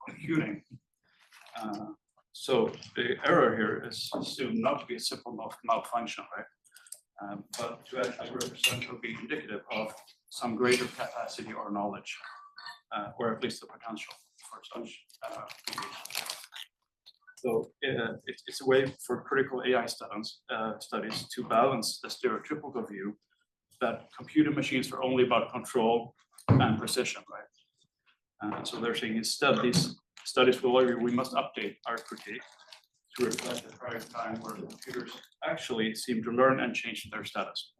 computing. So the error here is assumed not to be a simple malfunction, right? But to actually represent or be indicative of some greater capacity or knowledge, or at least the potential for such deviation. So it's a way for critical AI studies to balance the stereotypical view that computer machines are only about control and precision, right? So they're saying instead these studies will argue we must update our critique to reflect the prior time where computers actually seem to learn and change their status.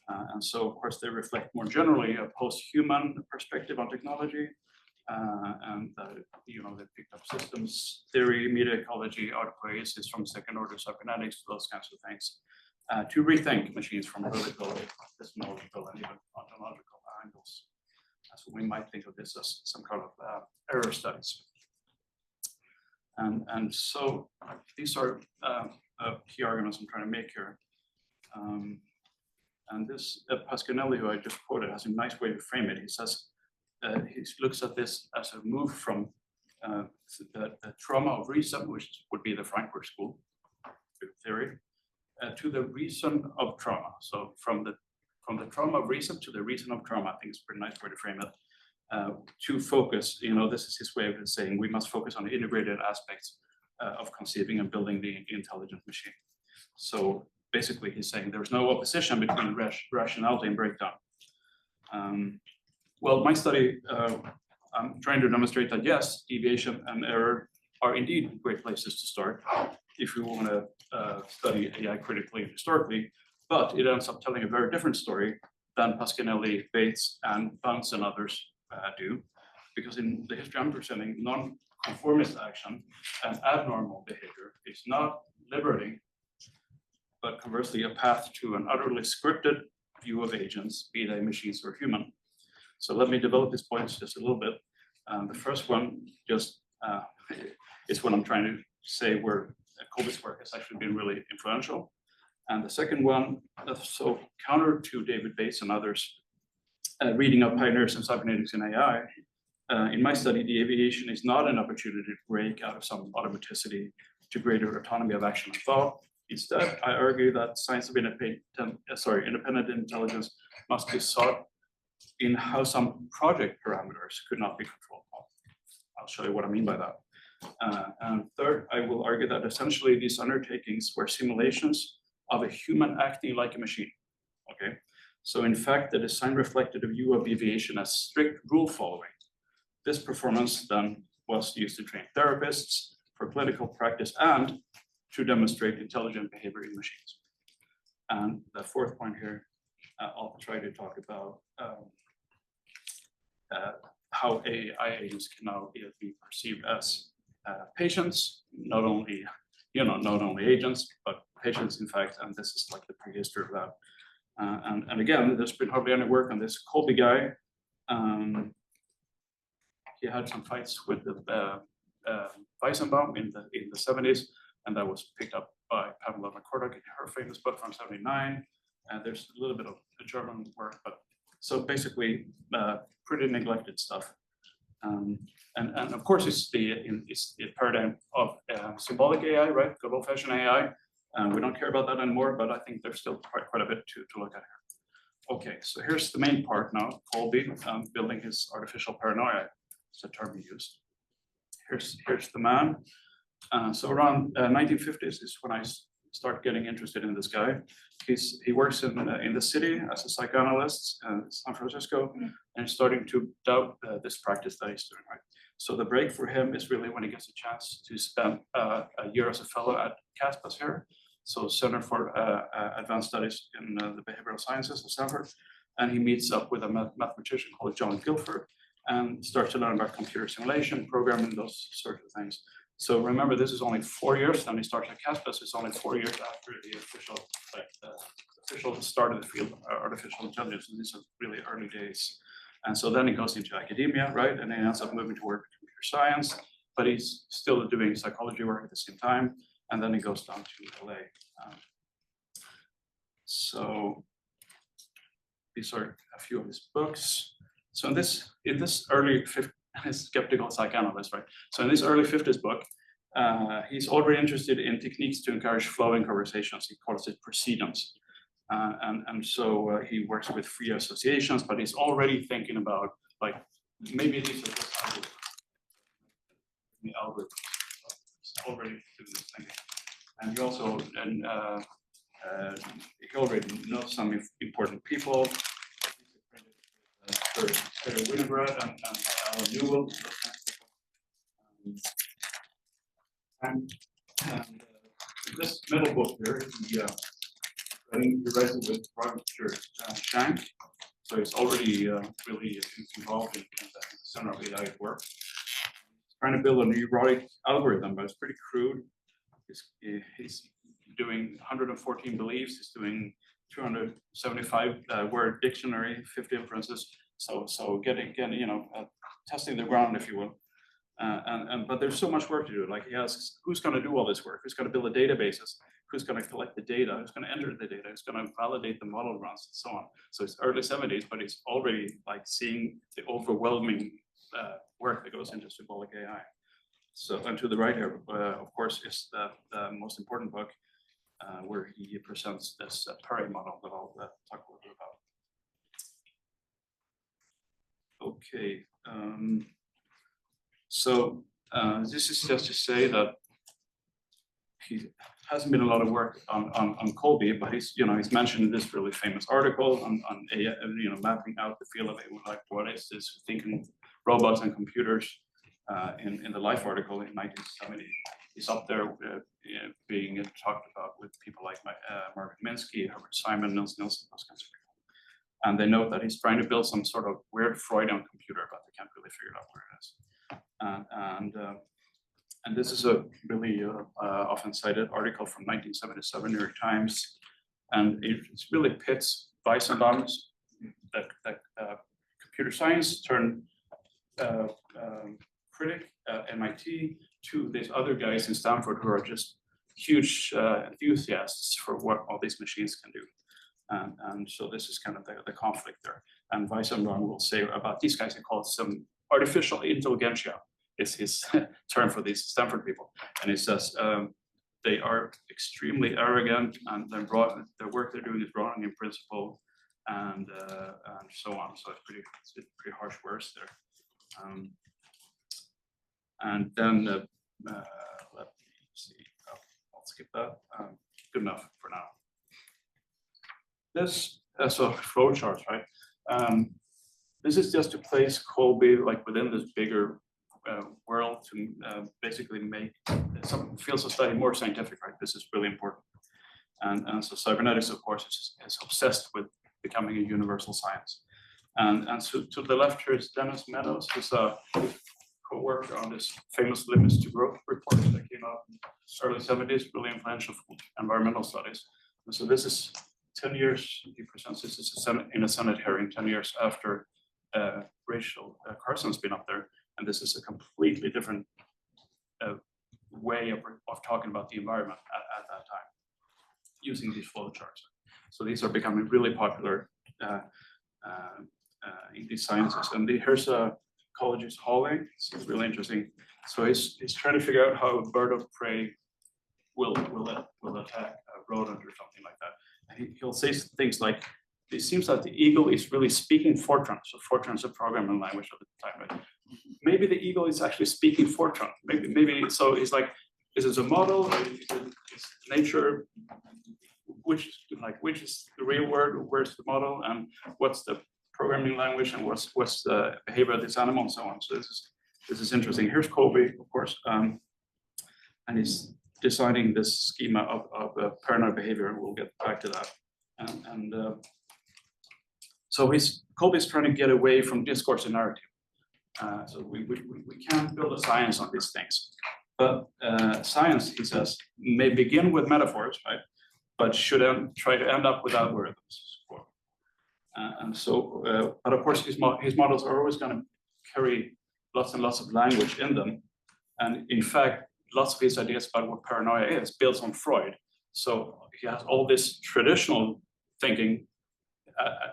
And so, of course, they reflect more generally a post-human perspective on technology, and you know, they picked up systems theory, media ecology, autopoiesis from second-order cybernetics, those kinds of things, to rethink machines from political, epistemological, and even ontological angles. So we might think of this as some kind of error studies. And so these are key arguments I'm trying to make here. And this Pasquinelli, who I just quoted, has a nice way to frame it. He says, he looks at this as a move from the trauma of reason, which would be the Frankfurt School theory, to the reason of trauma. So from the trauma of reason to the reason of trauma, I think it's a pretty nice way to frame it. To focus, you know, this is his way of saying we must focus on the integrated aspects of conceiving and building the intelligent machine. So basically, he's saying there's no opposition between rationality and breakdown. Well, my study, I'm trying to demonstrate that yes, deviation and error are indeed great places to start if you want to study AI critically and historically, but it ends up telling a very different story than Pasquinelli, Bates, and Bunce and others do, because in the history I'm presenting, non-conformist action and abnormal behavior is not liberating, but conversely a path to an utterly scripted view of agents, be they machines or human. So let me develop these points just a little bit. The first one just is what I'm trying to say where Colby's work has actually been really influential. And the second one, so counter to David Bates and others, reading of pioneers in cybernetics and AI, in my study, deviation is not an opportunity to break out of some automaticity to greater autonomy of action and thought. Instead, I argue that science of independent intelligence must be sought in how some project parameters could not be controlled. I'll show you what I mean by that. And third, I will argue that essentially these undertakings were simulations of a human acting like a machine. Okay, so in fact, the design reflected a view of deviation as strict rule following. This performance then was used to train therapists for clinical practice and to demonstrate intelligent behavior in machines. And the fourth point here, I'll try to talk about how AI agents can now be perceived as patients, not only agents, but patients in fact, and this is like the prehistory of that. And again, there's been hardly any work on this Colby guy. He had some fights with the Weissenbaum in the 70s, and that was picked up by Pamela McCorduck in her famous book from '79. And there's a little bit of German work, but so basically pretty neglected stuff. And of course, it's the paradigm of symbolic AI, right? Good old-fashioned AI. We don't care about that anymore, but I think there's still quite a bit to look at here. Okay, so here's the main part now. Colby building his artificial paranoia. It's a term he used. Here's the man. So around 1950s is when I start getting interested in this guy. He works in the city as a psychoanalyst in San Francisco, and starting to doubt this practice that he's doing. Right. So the break for him is really when he gets a chance to spend a year as a fellow at CASPAS here, so Center for Advanced Studies in the Behavioral Sciences at Stanford, and he meets up with a mathematician called John Guilford and starts to learn about computer simulation, programming, those sorts of things. So remember, this is only 4 years. Then he starts at CASPAS. It's only 4 years after the official start of the field of artificial intelligence. And these are really early days. And so then he goes into academia, right? And he ends up moving to work in computer science, but he's still doing psychology work at the same time. And then he goes down to LA. So these are a few of his books. So in this early a skeptical psychoanalyst, right? So in this early 50s book, he's already interested in techniques to encourage flowing conversations. He calls it precedence. So he works with free associations, but he's already thinking about, like, maybe these are just algorithms. He's already doing this thinking. And he also, he already knows some important people. Winograd and Alan Newell. And this middle book here, he writes it with Roger Shank. So he's already really involved in the center of AI work. He's trying to build a neurotic algorithm, but it's pretty crude. He's doing 114 beliefs. He's doing 275 word dictionary, 50 inferences. So getting testing the ground, if you will. But there's so much work to do. Like, he asks, who's going to do all this work? Who's going to build the databases? Who's going to collect the data? Who's going to enter the data? Who's going to validate the model runs and so on? So it's early 70s, but he's already like seeing the overwhelming work that goes into symbolic AI. So, and to the right here, of course, is the most important book where he presents this Perry model that I'll talk a little bit about. Okay. So this is just to say that he hasn't been a lot of work on Colby, but he's mentioned this really famous article on AI, mapping out the field of like what is this thinking robots and computers in the Life article in 1970. He's up there being talked about with people like Marvin Minsky, Herbert Simon, Nils Nielsen, those kinds of people. And they note that he's trying to build some sort of weird Freudian computer, but they can't really figure out where it is. And this is a really often cited article from 1977 New York Times, and it really pits Weissenbaum's that computer science turned critic at MIT to these other guys in Stanford who are just huge enthusiasts for what all these machines can do. And so this is kind of the conflict there. And Weissenbaum will say about these guys, he calls them artificial intelligentsia, is his term for these Stanford people. And he says they are extremely arrogant, and the work they're doing is wrong in principle, and so on. So it's pretty harsh words there. And then let me see. I'll skip that. Good enough for now. This as a flow chart, right? This is just to place Colby like within this bigger world to basically make some fields of study more scientific, right? This is really important. And so cybernetics, of course, is obsessed with becoming a universal science. And so to the left here is Dennis Meadows, who's a co-worker on this famous Limits to Growth report that came out in the early 70s, really influential for environmental studies. And so this is 10 years, he presents this in a Senate hearing 10 years after Rachel Carson's been up there. And this is a completely different way of talking about the environment at that time, using these flow charts. So these are becoming really popular in these sciences. And here's a ecologist Hawley. This is really interesting. So he's trying to figure out how a bird of prey will attack a rodent or something like that. And he'll say things like, it seems that the eagle is really speaking Fortran. So Fortran is a programming language of the time. But maybe the eagle is actually speaking Fortran. Maybe so. It's like, is this a model? Is nature? Which is the real word? Where's the model? And what's the programming language? And what's the behavior of this animal and so on? So this is interesting. Here's Colby, of course, and he's designing this schema of paranoid behavior, and we'll get back to that. So Colby's trying to get away from discourse and narrative. So we can't build a science on these things. But science, he says, may begin with metaphors, right? But should try to end up with algorithms. But of course, his models are always going to carry lots and lots of language in them. And in fact, lots of his ideas about what paranoia is builds on Freud. So he has all this traditional thinking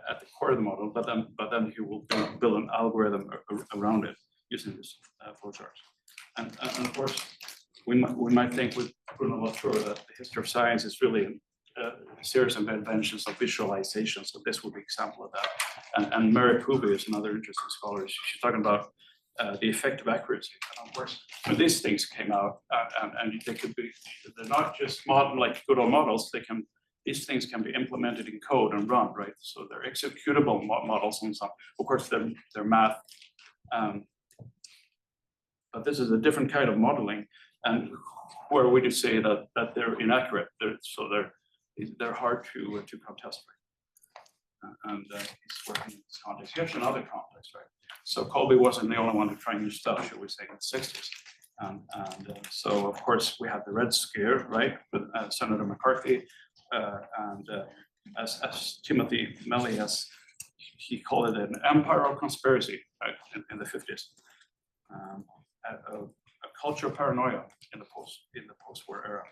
at the core of the model, but then he will build an algorithm around it using this flowchart. And of course, we might think with Bruno Latour that the history of science is really a series of inventions of visualization. So this would be an example of that. And Mary Kubi is another interesting scholar. She's talking about the effect of accuracy. And of course, when these things came out, and they could be, they're not just modern, like good old models, these things can be implemented in code and run, right? So they're executable models and some, of course, they're math. But this is a different kind of modeling, and where we do say that they're inaccurate. They're hard to contest. And he's working in this context. Here's another context, right? So Colby wasn't the only one to try new stuff, should we say, in the 60s. So of course we have the Red Scare, right, with Senator McCarthy, and as Timothy Melly he called it an empire of conspiracy, right, in the 50s. A culture of paranoia in the post-war era,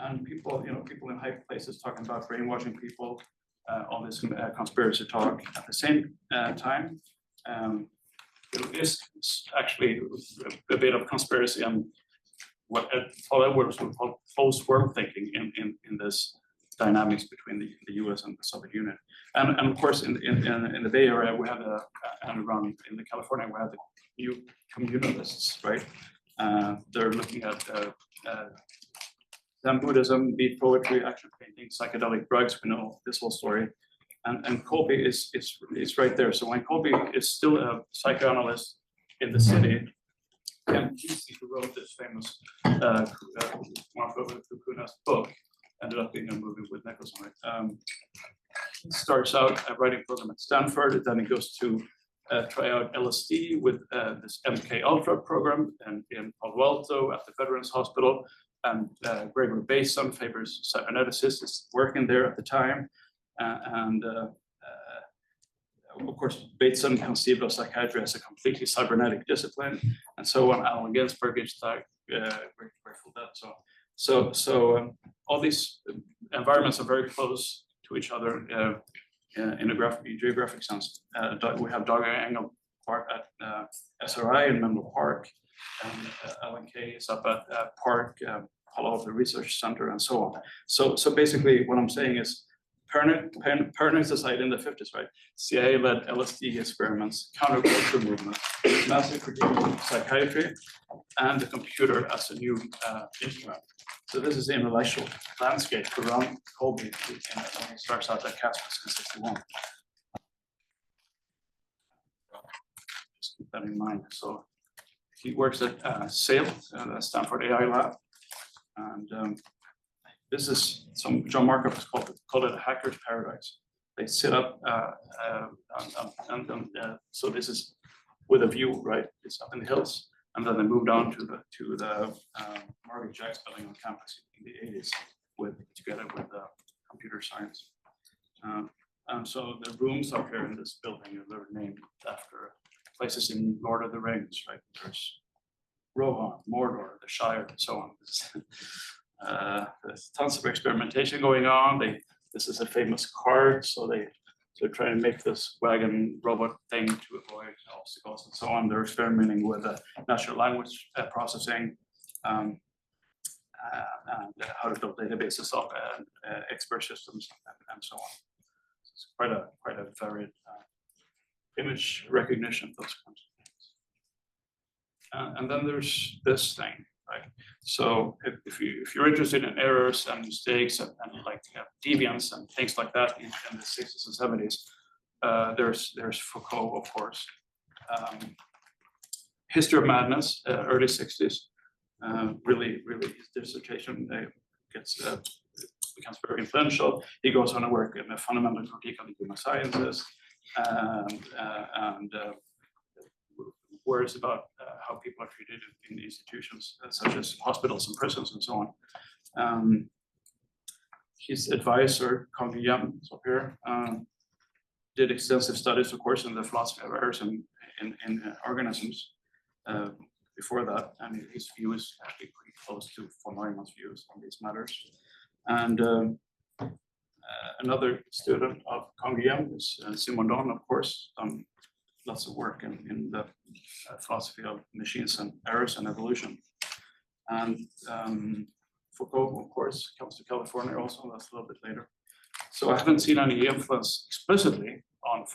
and people in high places talking about brainwashing people, all this conspiracy talk. At the same time, it is actually a bit of conspiracy and what was called closed world thinking in this dynamics between the U.S. and the Soviet Union, and of course in the Bay Area we have and around in the California we have the new communalists, right? They're looking at Zen Buddhism, beat poetry, action painting, psychedelic drugs. We know this whole story, and Colby is right there. So when Colby is still a psychoanalyst in the city, Ken Kesey, who wrote this famous Marco Kukuna's book, ended up being a movie with Nicholson. Right? He starts out a writing program at Stanford, then he goes to try out LSD with this MK Ultra program in Palo Alto at the Veterans Hospital. And Gregory Bateson, Faber's cyberneticist, is working there at the time. Of course, Bateson conceived of psychiatry as a completely cybernetic discipline. And so on, Allen Ginsberg is like grateful dead. So all these environments are very close to each other in a geographic sense. We have Doug Engel Park at SRI in Menlo Park, and Alan Kay is up at Park, Palo Alto Research Center, and so on. So basically, what I'm saying is, paranoid society in the 50s, right? CIA-led LSD experiments, counterculture movement, massive critiques of psychiatry, and the computer as a new instrument. So this is the intellectual landscape around Colby when he starts out at Caspers in '61. Just keep that in mind. So he works at SAIL, the Stanford AI Lab, and this is John Markov has called it a hacker's paradise. They sit up, so this is with a view, right? It's up in the hills, and then they moved on to the Margaret Jacks building on campus in the 80s, together with computer science. And so the rooms up here in this building are named after places in Lord of the Rings, right? There's Rohan, Mordor, the Shire, and so on. There's tons of experimentation going on. This is a famous cart, so they're trying to make this wagon robot thing to avoid obstacles and so on. They're experimenting with natural language processing and how to build databases of expert systems and so on. It's quite a varied image recognition, those kinds of things. And then there's this thing. Right. So if you're interested in errors and mistakes and like deviance and things like that in the 60s and 70s, there's Foucault, of course. History of Madness, early 60s. Really his dissertation becomes very influential. He goes on to work in a fundamental critique of the human sciences and words about how people are treated in institutions such as hospitals and prisons and so on. His advisor, Kong Yam, is up here, did extensive studies, of course, in the philosophy of errors in organisms before that, and his view is actually pretty close to von Neumann's views on these matters. And another student of Kong Yam is Simon Don, of course, lots of work in the philosophy of machines and errors and evolution. And Foucault, of course, comes to California also. That's a little bit later. So I haven't seen any influence explicitly on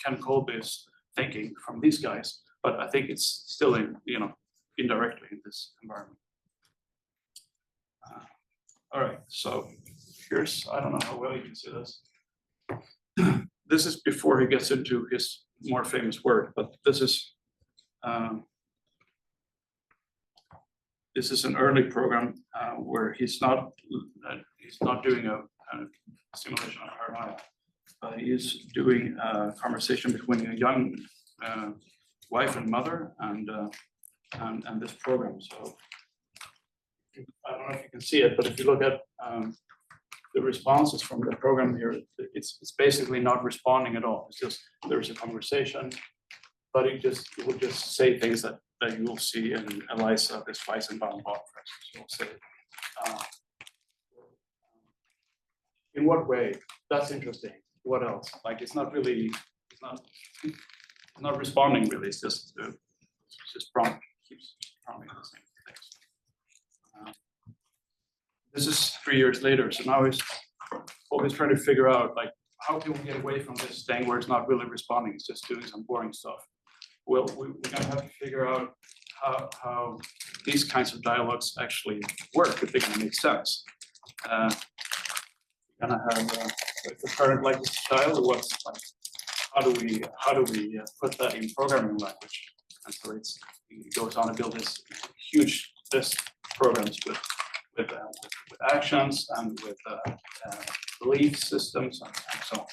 Ken Colby's thinking from these guys, but I think it's still indirectly in this environment. All right, so here's, I don't know how well you can see this. This is before he gets into his more famous work, but this is an early program where he's not doing a kind of simulation of paranoia. He's doing a conversation between a young wife and mother and this program. So I don't know if you can see it, but if you look at the responses from the program here, it's basically not responding at all. It's just there's a conversation, but it will just say things that you will see in ELISA, this Weizenbaum bot, for instance. You'll say, in what way? That's interesting. What else? Like it's not responding really. It's just prompt, keeps prompting the same things. This is 3 years later, so now he's always trying to figure out like how can we get away from this thing where it's not really responding, it's just doing some boring stuff. Well, we're gonna have to figure out how these kinds of dialogues actually work, if they're gonna make sense. We're gonna have the parent like this child, what's like, how do we put that in programming language? And so he goes on to build this huge programs with actions and with belief systems and so on.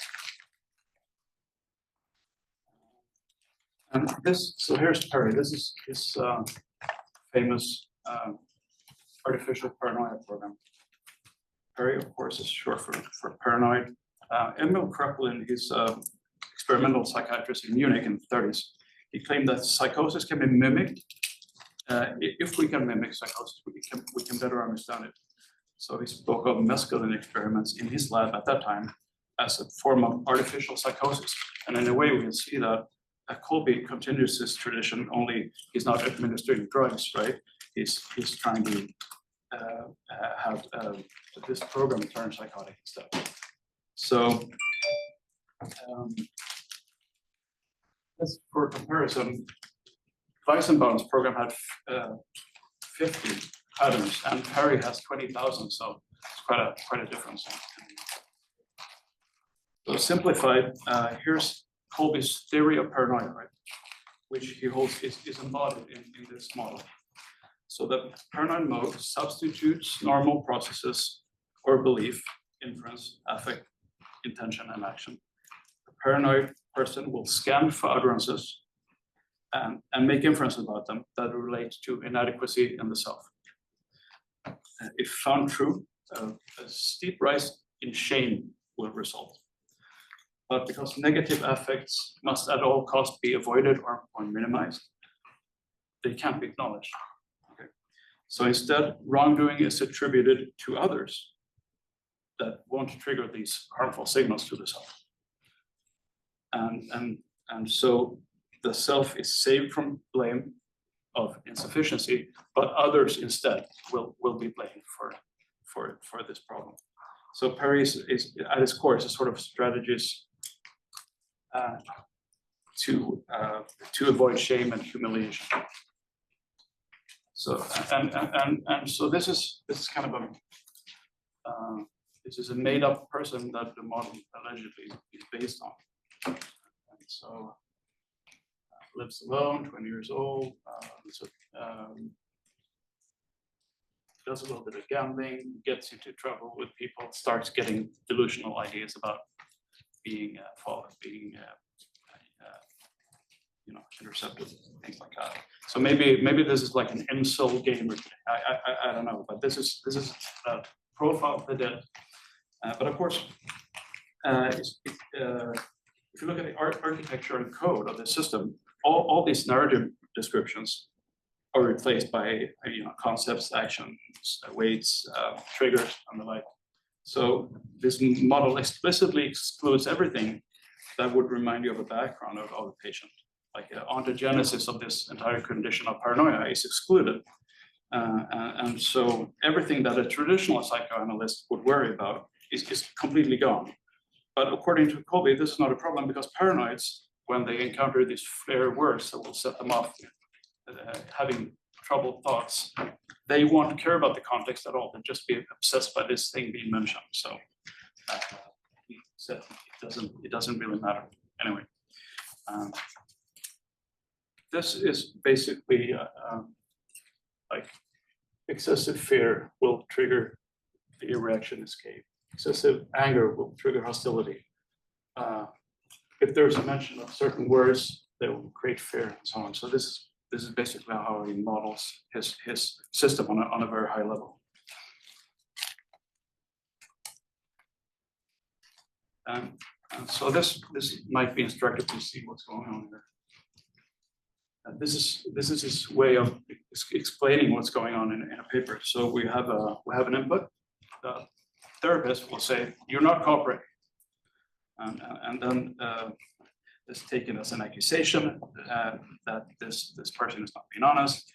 And so here's Perry. This is his famous artificial paranoia program. Perry, of course, is short for paranoid. Emil Kraepelin, he's experimental psychiatrist in Munich in the 30s. He claimed that psychosis can be mimicked. If we can mimic psychosis, we can better understand it. So he spoke of mescaline experiments in his lab at that time as a form of artificial psychosis. And in a way, we can see that Colby continues this tradition, only he's not administering drugs, right? He's trying to have this program turn psychotic instead. So as for comparison, Weizenbaum's program had 50 patterns, and Perry has 20,000, so it's quite a difference. So simplified, here's Colby's theory of paranoia, right? Which he holds is embodied in this model. So the paranoid mode substitutes normal processes or belief, inference, affect, intention, and action. The paranoid person will scan for utterances and make inferences about them that relate to inadequacy in the self. If found true, a steep rise in shame will result. But because negative affects must at all costs be avoided or minimized, they can't be acknowledged. Okay. So instead, wrongdoing is attributed to others that won't trigger these harmful signals to the self. And so the self is saved from blame of insufficiency, but others instead will be blamed for this problem. So Perry is at its core is a sort of strategist to avoid shame and humiliation. So and so this is kind of this is a made-up person that the model allegedly is based on. And so lives alone, 20 years old. Does a little bit of gambling, gets into trouble with people, starts getting delusional ideas about being intercepted, things like that. So maybe this is like an incel gamer. I don't know, but this is a profile of the dead. But of course, if you look at the architecture and code of the system, all these narrative descriptions are replaced by concepts, actions, weights, triggers, and the like. So this model explicitly excludes everything that would remind you of a background of the patient. ontogenesis of this entire condition of paranoia is excluded. And so everything that a traditional psychoanalyst would worry about is completely gone. But according to Colby, this is not a problem because paranoids, when they encounter these flare words that will set them off having troubled thoughts, they won't care about the context at all. They'll just be obsessed by this thing being mentioned. So he said it doesn't really matter. Anyway, this is basically like excessive fear will trigger the reaction escape. Excessive anger will trigger hostility. If there's a mention of certain words, they will create fear and so on. So this is basically how he models his system on a very high level. And so this might be instructive to see what's going on here. This is his way of explaining what's going on in a paper. So we have an input. The therapist will say, "You're not cooperating," and then it's taken as an accusation that this person is not being honest.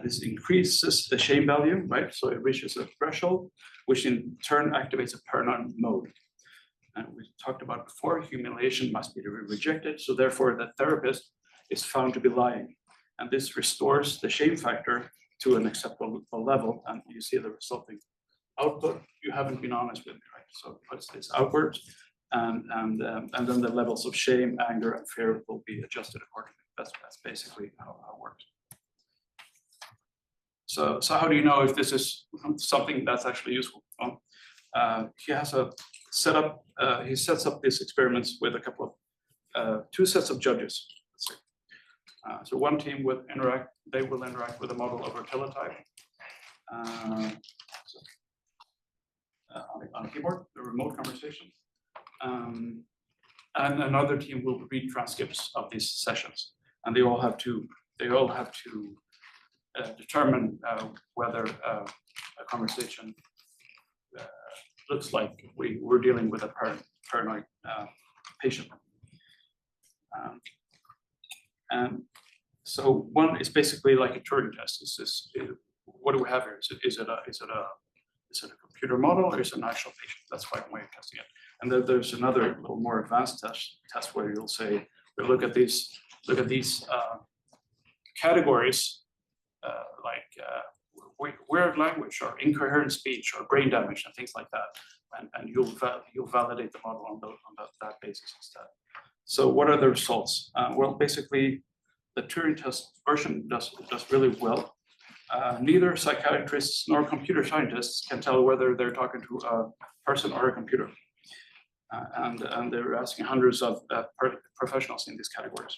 This increases the shame value, right? So it reaches a threshold, which in turn activates a paranoid mode. And we talked about before, humiliation must be rejected. So therefore, the therapist is found to be lying. And this restores the shame factor to an acceptable level. And you see the resulting output. You haven't been honest with me, right? So it puts this outwards. And then the levels of shame, anger, and fear will be adjusted accordingly. That's basically how it works. So how do you know if this is something that's actually useful? Well, he has a setup. He sets up these experiments with a couple of two sets of judges. Let's see. So one team will interact. They will interact with a model of a teletype on a keyboard, a remote conversation. And another team will read transcripts of these sessions, and they all have to determine whether a conversation looks like we're dealing with a paranoid patient. And so one is basically like a Turing test. What do we have here? Is it a computer model or is it an actual patient? That's one way of testing it. And then there's another little more advanced test where you'll say, we look at these categories like weird language or incoherent speech or brain damage and things like that, and you'll validate the model on that basis instead. So what are the results? Well, basically, the Turing test version does really well. Neither psychiatrists nor computer scientists can tell whether they're talking to a person or a computer. And they're asking hundreds of professionals in these categories.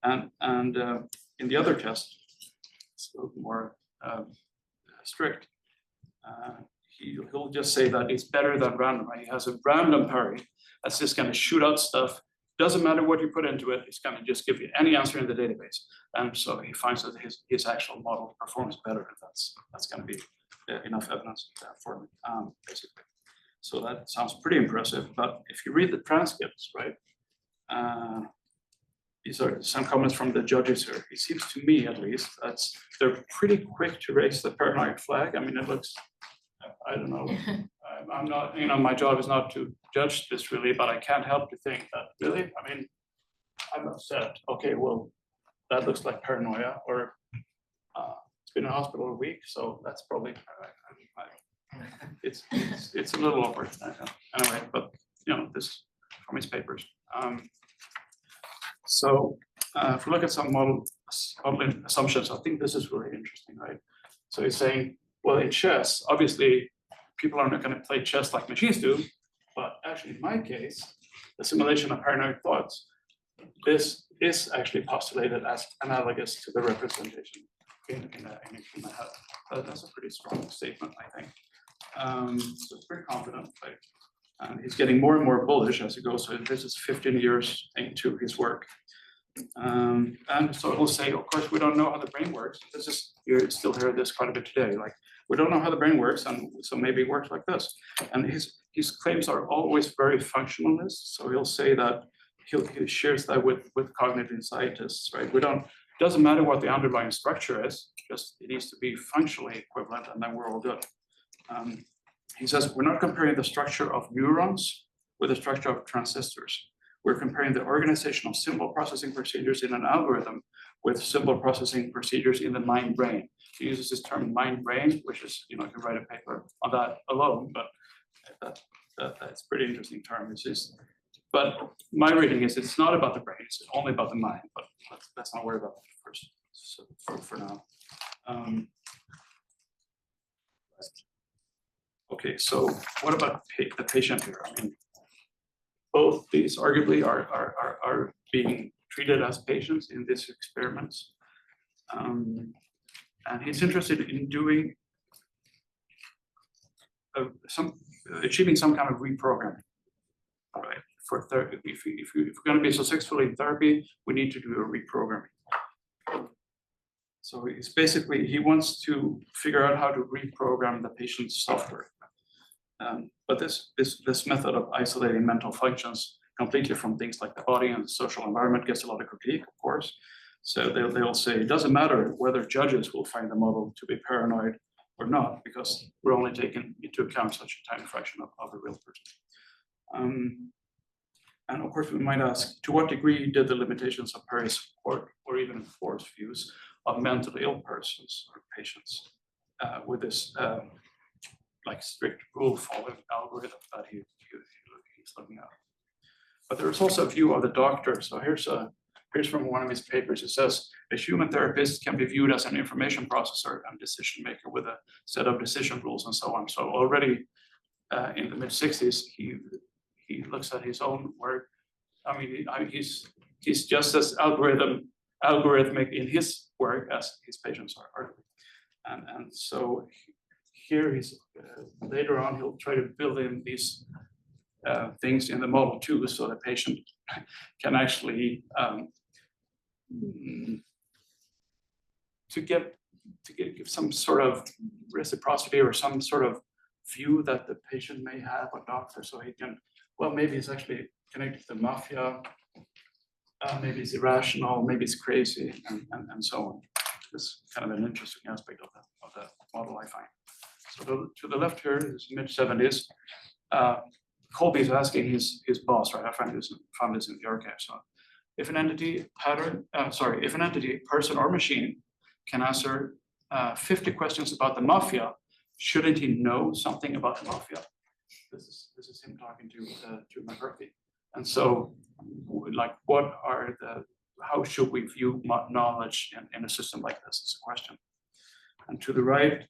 And in the other test, it's a little more strict. He'll just say that it's better than random. He has a random parry that's just going to shoot out stuff. Doesn't matter what you put into it, it's going to just give you any answer in the database. And so he finds that his actual model performs better. That's going to be enough evidence for him, basically. So that sounds pretty impressive. But if you read the transcripts, right, these are some comments from the judges here. It seems to me, at least, they're pretty quick to raise the paranoid flag. I mean, it looks, I don't know. I'm not, my job is not to judge this really, but I can't help to think that really, I mean, I'm upset. Okay, well, that looks like paranoia, or it's been in hospital a week, so that's probably, it's a little awkward. Anyway, but this from his papers. So if we look at some modeling assumptions, I think this is really interesting, right? So he's saying, well, in chess, obviously, people are not going to play chess like machines do, but actually, in my case, the simulation of paranoid thoughts, this is actually postulated as analogous to the representation in my head. That's a pretty strong statement, I think. So it's pretty confident, right? And he's getting more and more bullish as he goes. So this is 15 years into his work. And so he'll say, of course, we don't know how the brain works. You still hear this quite a bit today. Like, we don't know how the brain works, and so maybe it works like this. And his claims are always very functionalist. So he'll say that he shares that with cognitive scientists, right? Doesn't matter what the underlying structure is, just it needs to be functionally equivalent, and then we're all good. He says we're not comparing the structure of neurons with the structure of transistors. We're comparing the organization of symbol processing procedures in an algorithm with symbol processing procedures in the mind-brain. He uses this term mind-brain, which is, you can write a paper on that alone, but that's a pretty interesting term. But my reading is it's not about the brain, it's only about the mind, but let's not worry about that first, so for now. Okay, so what about the patient here? I mean, both these arguably are being treated as patients in these experiments. And he's interested in doing achieving some kind of reprogramming. All right, for therapy, if we're going to be successful in therapy, we need to do a reprogramming. So he wants to figure out how to reprogram the patient's software. But this method of isolating mental functions completely from things like the body and the social environment gets a lot of critique, of course. So they'll say it doesn't matter whether judges will find the model to be paranoid or not, because we're only taking into account such a tiny fraction of the real person. And of course, we might ask, to what degree did the limitations of Perry support or even enforce views of mentally ill persons or patients with this like strict rule-following algorithm that he's looking at? But there's also a view of the doctor. So here's from one of his papers. It says, a human therapist can be viewed as an information processor and decision maker with a set of decision rules and so on. So already in the mid-60s, he looks at his own work. I mean, he's just as algorithmic in his work as his patients are. And so here he's later on he'll try to build in these things in the model too, so the patient can actually to give some sort of reciprocity or some sort of view that the patient may have a doctor, so he can, well, maybe it's actually connected to the mafia, maybe it's irrational, maybe it's crazy, and so on. It's kind of an interesting aspect of the model, I find. So to the left here is mid-70s. Colby is asking his boss, right? I found this in the archive. So if an entity person or machine can answer 50 questions about the mafia, shouldn't he know something about the mafia? This is him talking to McCarthy. And so, like, how should we view knowledge in a system like this? It's a question. And to the right,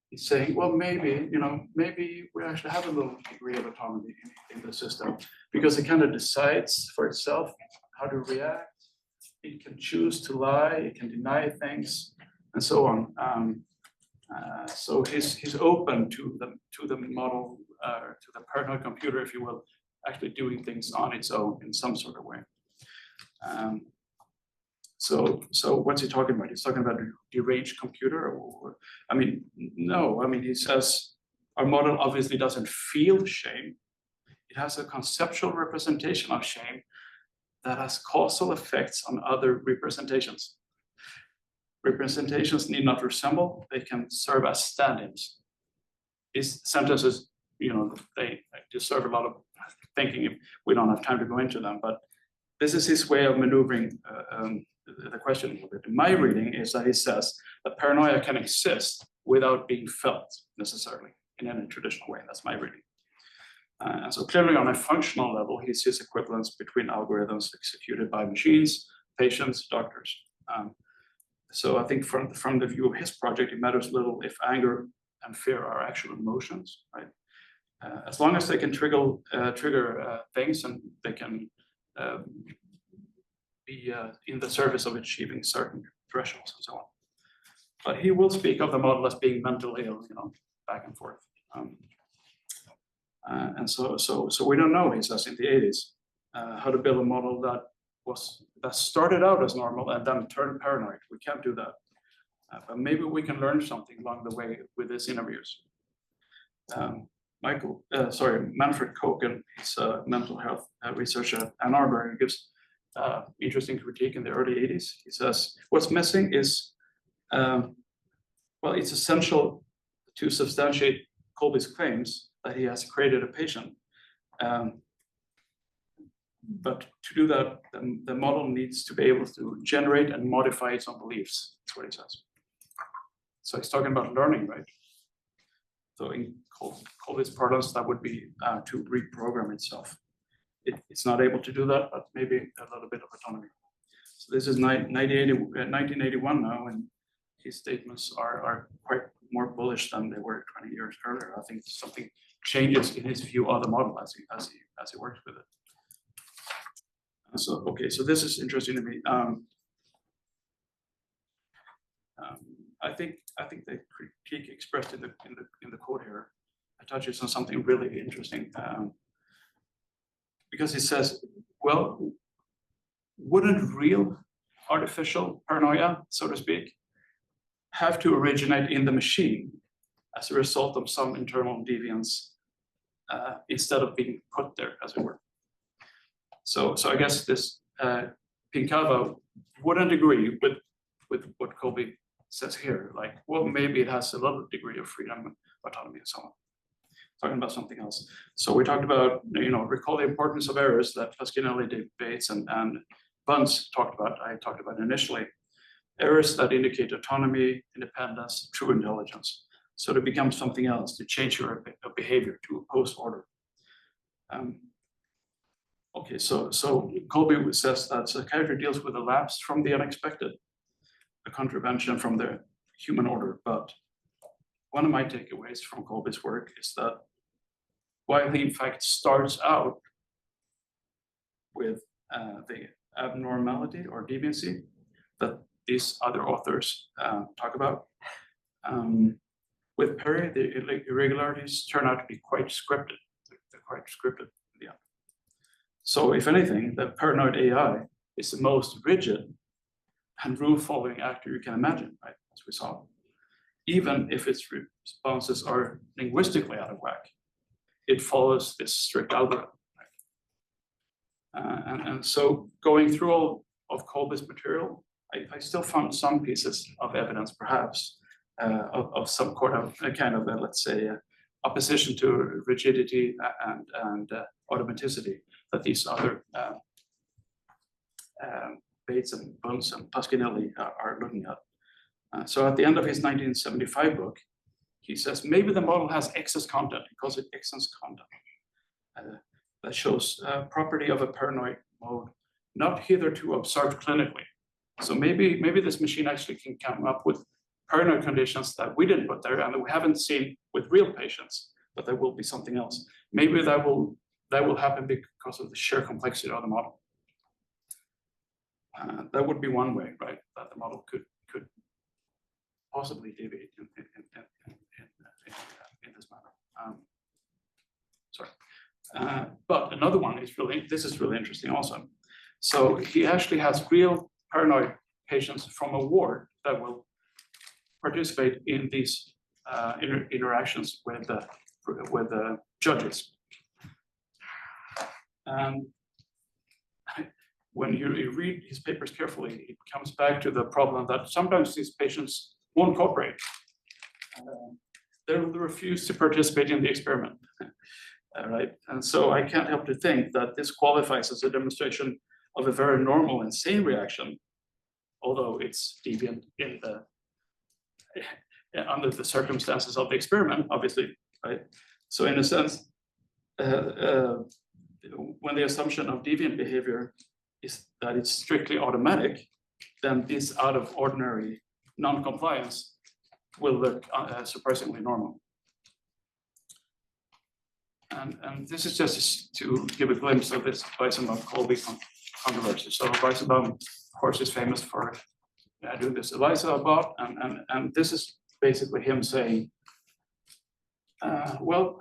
he's saying, well, maybe we actually have a little degree of autonomy in the system, because it kind of decides for itself how to react. It can choose to lie, it can deny things, and so on. So he's open to the model, to the paranoid computer, if you will, actually doing things on its own in some sort of way. So what's he talking about? He's talking about a deranged computer, or I mean, no. I mean, he says our model obviously doesn't feel shame. It has a conceptual representation of shame that has causal effects on other representations. Representations need not resemble; they can serve as stand-ins. These sentences, they deserve a lot of thinking if we don't have time to go into them. But this is his way of maneuvering the question a little bit. My reading is that he says that paranoia can exist without being felt necessarily in any traditional way. That's my reading. And so clearly on a functional level, he sees equivalence between algorithms executed by machines, patients, doctors. So I think from the view of his project, it matters little if anger and fear are actual emotions, right? As long as they can trigger things, and they can be in the service of achieving certain thresholds and so on. But he will speak of the model as being mentally ill, back and forth. And so we don't know, he says, in the 80s, how to build a model that started out as normal and then turned paranoid. We can't do that. But maybe we can learn something along the way with these interviews. Manfred Koken, he's a mental health researcher at Ann Arbor, and gives interesting critique in the early 80s. He says, what's missing is, well, it's essential to substantiate Colby's claims that he has created a patient. But to do that, the model needs to be able to generate and modify its own beliefs. That's what he says. So he's talking about learning, right? So in Colby's parlance, that would be to reprogram itself. It's not able to do that, but maybe a little bit of autonomy. So this is 1981 now, and his statements are quite more bullish than they were 20 years earlier. I think something changes in his view of the model as he works with it. So okay, so this is interesting to me. I think the critique expressed in the quote here touches on something really interesting, because he says, well, wouldn't real artificial paranoia, so to speak, have to originate in the machine as a result of some internal deviance instead of being put there, as it were? So I guess this Pinkava wouldn't agree with what Colby says here. Like, well, maybe it has a little degree of freedom and autonomy and so on. Talking about something else. So we talked about, recall the importance of errors that Pasquinelli debates and Bunce talked about. I talked about initially. Errors that indicate autonomy, independence, true intelligence. So to become something else, to change your behavior, to oppose order. Okay, so Colby says that psychiatry deals with a lapse from the unexpected, a contravention from the human order. But one of my takeaways from Colby's work is that while he in fact starts out with the abnormality or deviancy that these other authors talk about, with Perry, the irregularities turn out to be quite scripted. They're quite scripted in the end. So if anything, the paranoid AI is the most rigid and rule-following actor you can imagine, right? As we saw. Even if its responses are linguistically out of whack, it follows this strict algorithm. Right? And so going through all of Colby's material, I still found some pieces of evidence, perhaps, of some kind of let's say, opposition to rigidity and automaticity that these other Bates and Bunce and Pasquinelli are looking at. So at the end of his 1975 book, he says, maybe the model has excess content. He calls it excess content that shows property of a paranoid mode, not hitherto observed clinically. So maybe this machine actually can come up with paranoid conditions that we didn't put there and that we haven't seen with real patients, but there will be something else. Maybe that will happen because of the sheer complexity of the model. That would be one way, right? That the model could possibly deviate in this manner. But another one is this is really interesting also. So he actually has real paranoid patients from a ward that will participate in these interactions with the judges. When you read his papers carefully, it comes back to the problem that sometimes these patients won't cooperate. They will refuse to participate in the experiment, right? And so I can't help to think that this qualifies as a demonstration of a very normal and sane reaction, although it's deviant in under the circumstances of the experiment, obviously, right? So in a sense, when the assumption of deviant behavior is that it's strictly automatic, then this out of ordinary non-compliance will look surprisingly normal. And this is just to give a glimpse of this Weizenbaum-Colby controversy. So Weizenbaum, of course, is famous for doing this ELISA bot, and this is basically him saying, well,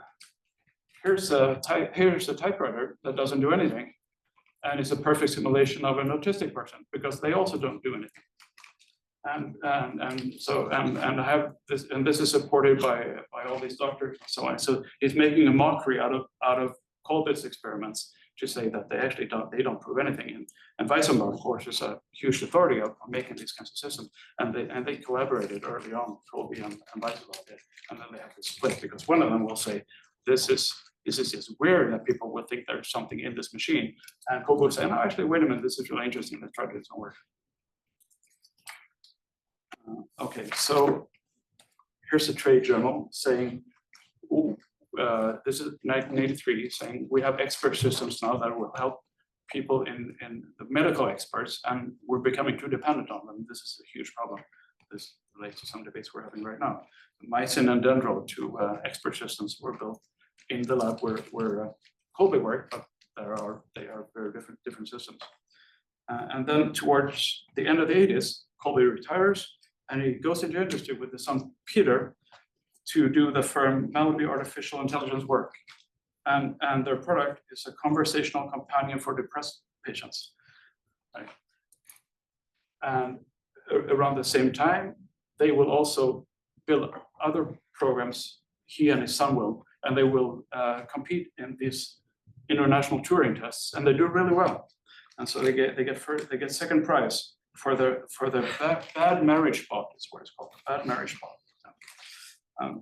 here's a typewriter that doesn't do anything, and it's a perfect simulation of an autistic person because they also don't do anything. And I have this, and this is supported by all these doctors and so on. So he's making a mockery out of Colby's experiments to say that they don't prove anything. And Weissenberg, of course, is a huge authority on making these kinds of systems. And they collaborated early on, Colby and Weissenberg did. And then they have to split, because one of them will say, this is just weird that people will think there's something in this machine. And Colby will say, no, actually, wait a minute, this is really interesting. Let's try to do some work. Okay, so here's a trade journal saying, this is 1983, saying we have expert systems now that will help people in the medical experts, and we're becoming too dependent on them. This is a huge problem. This relates to some debates we're having right now. Mycin and Dendro, two expert systems, were built in the lab where Colby worked, but they are very different systems. And then towards the end of the 80s, Colby retires, and he goes into industry with his son Peter to do the firm Melody Artificial Intelligence work. And their product is a conversational companion for depressed patients. Right? And around the same time, they will also build other programs, he and his son will, and they will compete in these international Turing tests, and they do really well. And so they get second prize for the bad marriage bot, is what it's called, bad marriage bot.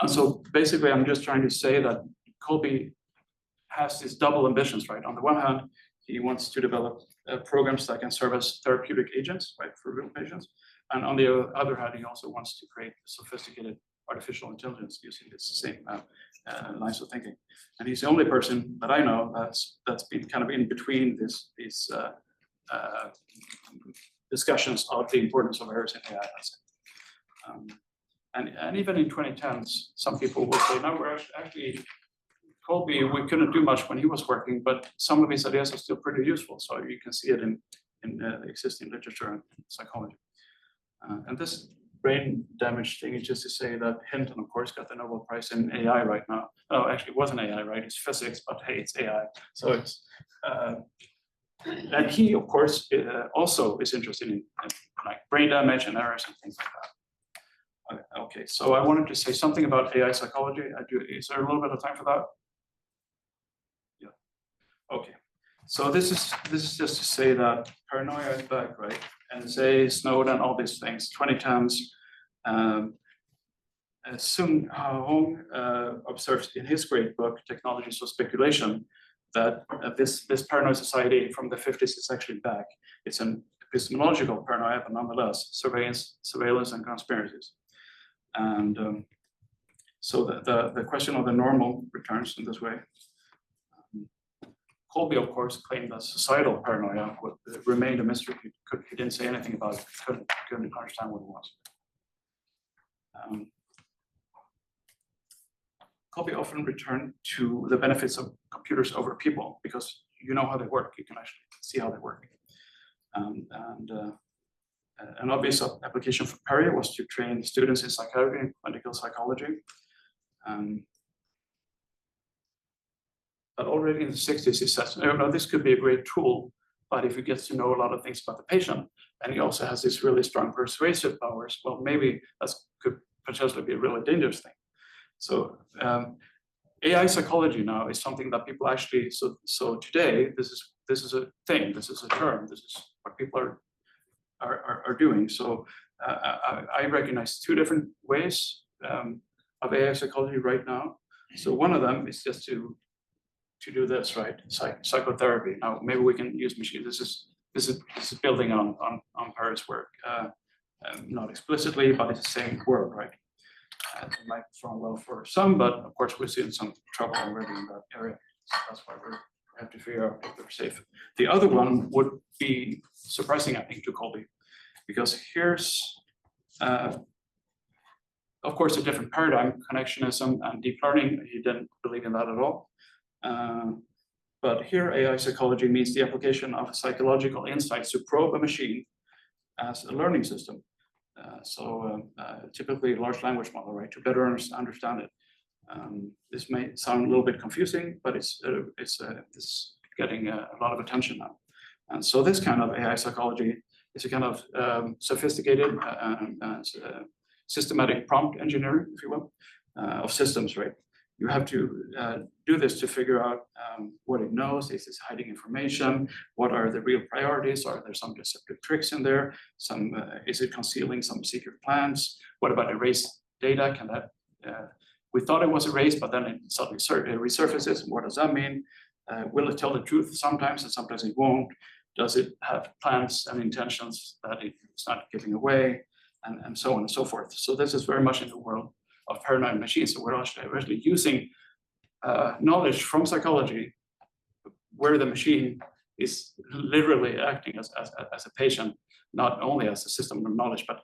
And so basically, I'm just trying to say that Colby has these double ambitions, right? On the one hand, he wants to develop programs that can serve as therapeutic agents, right, for real patients. And on the other hand, he also wants to create sophisticated artificial intelligence using this same lines of thinking. And he's the only person that I know that's been kind of in between these discussions of the importance of errors in AI. And even in 2010s, some people will say, no, we're actually, Colby, we couldn't do much when he was working, but some of his ideas are still pretty useful. So you can see it in the existing literature and psychology. And this brain damage thing is just to say that Hinton, of course, got the Nobel Prize in AI right now. Oh, actually, it wasn't AI, right? It's physics, but hey, it's AI. So it's, and he, of course, also is interested in like brain damage and errors and things like that. Okay, so I wanted to say something about AI psychology. Is there a little bit of time for that? Yeah. Okay. So this is just to say that paranoia is back, right? NSA, Snowden, all these things. 2010s. Sung Hong observes in his great book, Technologies of Speculation, that this paranoid society from the 50s is actually back. It's an epistemological paranoia, but nonetheless, surveillance and conspiracies. And so the question of the normal returns in this way. Colby, of course, claimed that societal paranoia would remain a mystery. He didn't say anything about it. Couldn't understand what it was. Colby often returned to the benefits of computers over people because you know how they work. You can actually see how they work. An obvious application for Perry was to train students in psychiatry and clinical psychology. But already in the 60s, he says, no, this could be a great tool, but if he gets to know a lot of things about the patient, and he also has these really strong persuasive powers, well, maybe that could potentially be a really dangerous thing. So AI psychology now is something that people actually, so today, this is a thing, this is a term, this is what people are doing. So I recognize two different ways of AI psychology right now. So one of them is just to do this, right? Psychotherapy. Now maybe we can use machine. This is building on Perry's work, not explicitly, but it's the same word, right? It might sound well for some, but of course we're seeing some trouble already in that area. So that's why we have to figure out if they're safe. The other one would be surprising, I think, to Colby, because here's, of course, a different paradigm, connectionism and deep learning. He didn't believe in that at all. But here, AI psychology means the application of psychological insights to probe a machine as a learning system. Typically a large language model, right, to better understand it. This may sound a little bit confusing, but it's getting a lot of attention now. And so this kind of AI psychology it's a kind of sophisticated systematic prompt engineering, if you will, of systems, right? You have to do this to figure out what it knows. Is it hiding information? What are the real priorities? Are there some deceptive tricks in there? Is it concealing some secret plans? What about erased data? Can that, we thought it was erased, but then it suddenly resurfaces. What does that mean? Will it tell the truth sometimes, and sometimes it won't? Does it have plans and intentions that it's not giving away? And so on and so forth. So this is very much in the world of paranoid machines. So we're actually using knowledge from psychology where the machine is literally acting as a patient, not only as a system of knowledge, but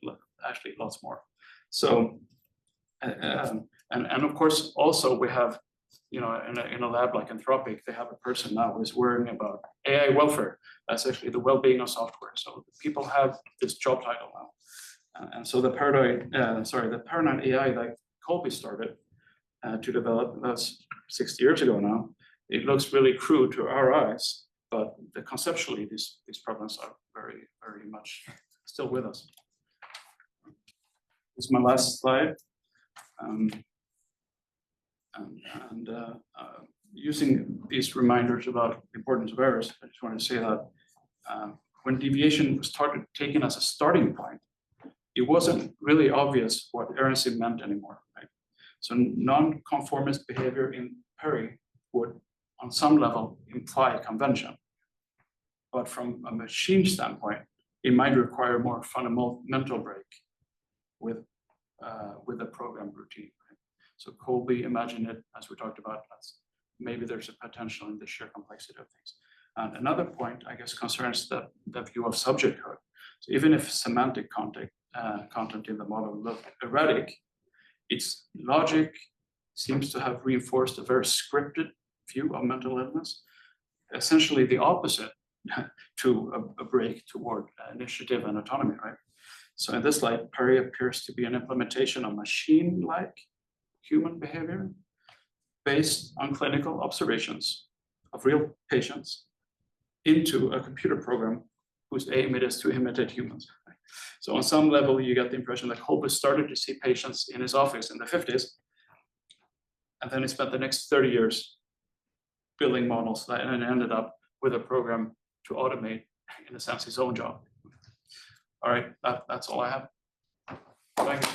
actually lots more. So, and of course, also we have, you know, in a lab like Anthropic, they have a person now who is worrying about AI welfare. That's actually the well-being of software. So people have this job title now. And so the paranoid AI that Colby started to develop, that's 60 years ago now. It looks really crude to our eyes, but conceptually these problems are very, very much still with us. This is my last slide. Using these reminders about the importance of errors, I just want to say that when deviation started taken as a starting point, it wasn't really obvious what errancy meant anymore, right? So non-conformist behavior in Perry would, on some level, imply convention. But from a machine standpoint, it might require a more fundamental break with a program routine. Right? So Colby imagined it, as we talked about, as maybe there's a potential in the sheer complexity of things. And another point, I guess, concerns the view of subject code. So even if semantic content in the model looked erratic, its logic seems to have reinforced a very scripted view of mental illness, essentially the opposite to a break toward initiative and autonomy, right? So in this light, Perry appears to be an implementation of machine-like human behavior based on clinical observations of real patients into a computer program whose aim it is to imitate humans. So on some level, you get the impression that Colby started to see patients in his office in the 50s, and then he spent the next 30 years building models and then ended up with a program to automate, in a sense, his own job. All right, that's all I have. Thank you.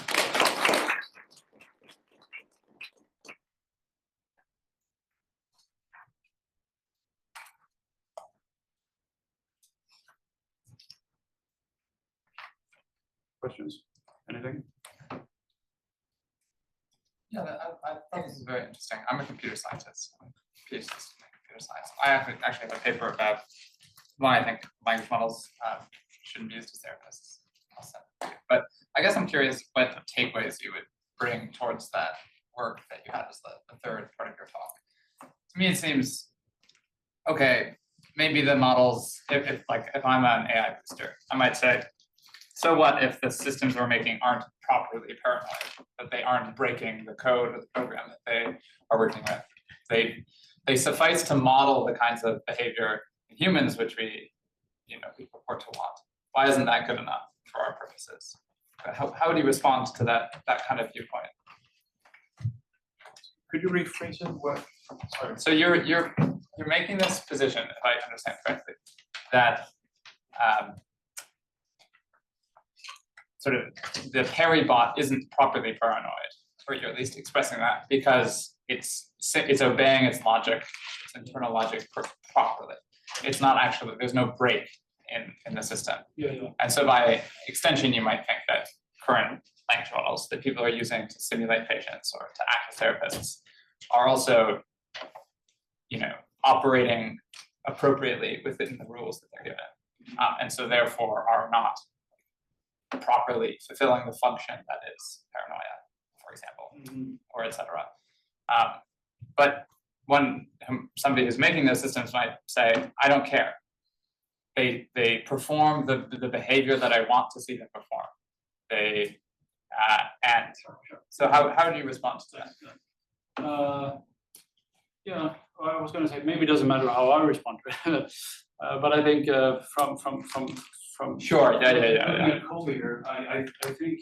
Questions? Anything? Yeah, I thought this is very interesting. I'm a computer scientist. I'm a PhD in computer science. I actually have a paper about why I think language models shouldn't be used as therapists. I'll send it to you. But I guess I'm curious what takeaways you would bring towards that work that you had as the third part of your talk. To me, it seems, okay, maybe the models, if I'm an AI booster, I might say, so what if the systems we're making aren't properly paranoid, that they aren't breaking the code of the program that they are working with? They suffice to model the kinds of behavior in humans which we purport to want. Why isn't that good enough for our purposes? How would you respond to that kind of viewpoint? Could you rephrase it? What? Sorry. So you're making this position, if I understand correctly, that sort of the Perry bot isn't properly paranoid, or you're at least expressing that because it's obeying its logic, its internal logic properly. It's not actually, there's no break in the system. Yeah. And so by extension, you might think that current language models that people are using to simulate patients or to act as therapists are also, operating appropriately within the rules that they're given. And so therefore are not properly fulfilling the function that is paranoia, for example, or et cetera. But somebody who's making those systems might say, I don't care. They perform the behavior that I want to see them perform. And so how do you respond to that? Yeah, I was going to say maybe it doesn't matter how I respond to it, but I think from from. Sure, yeah. Looking at Colby here, I think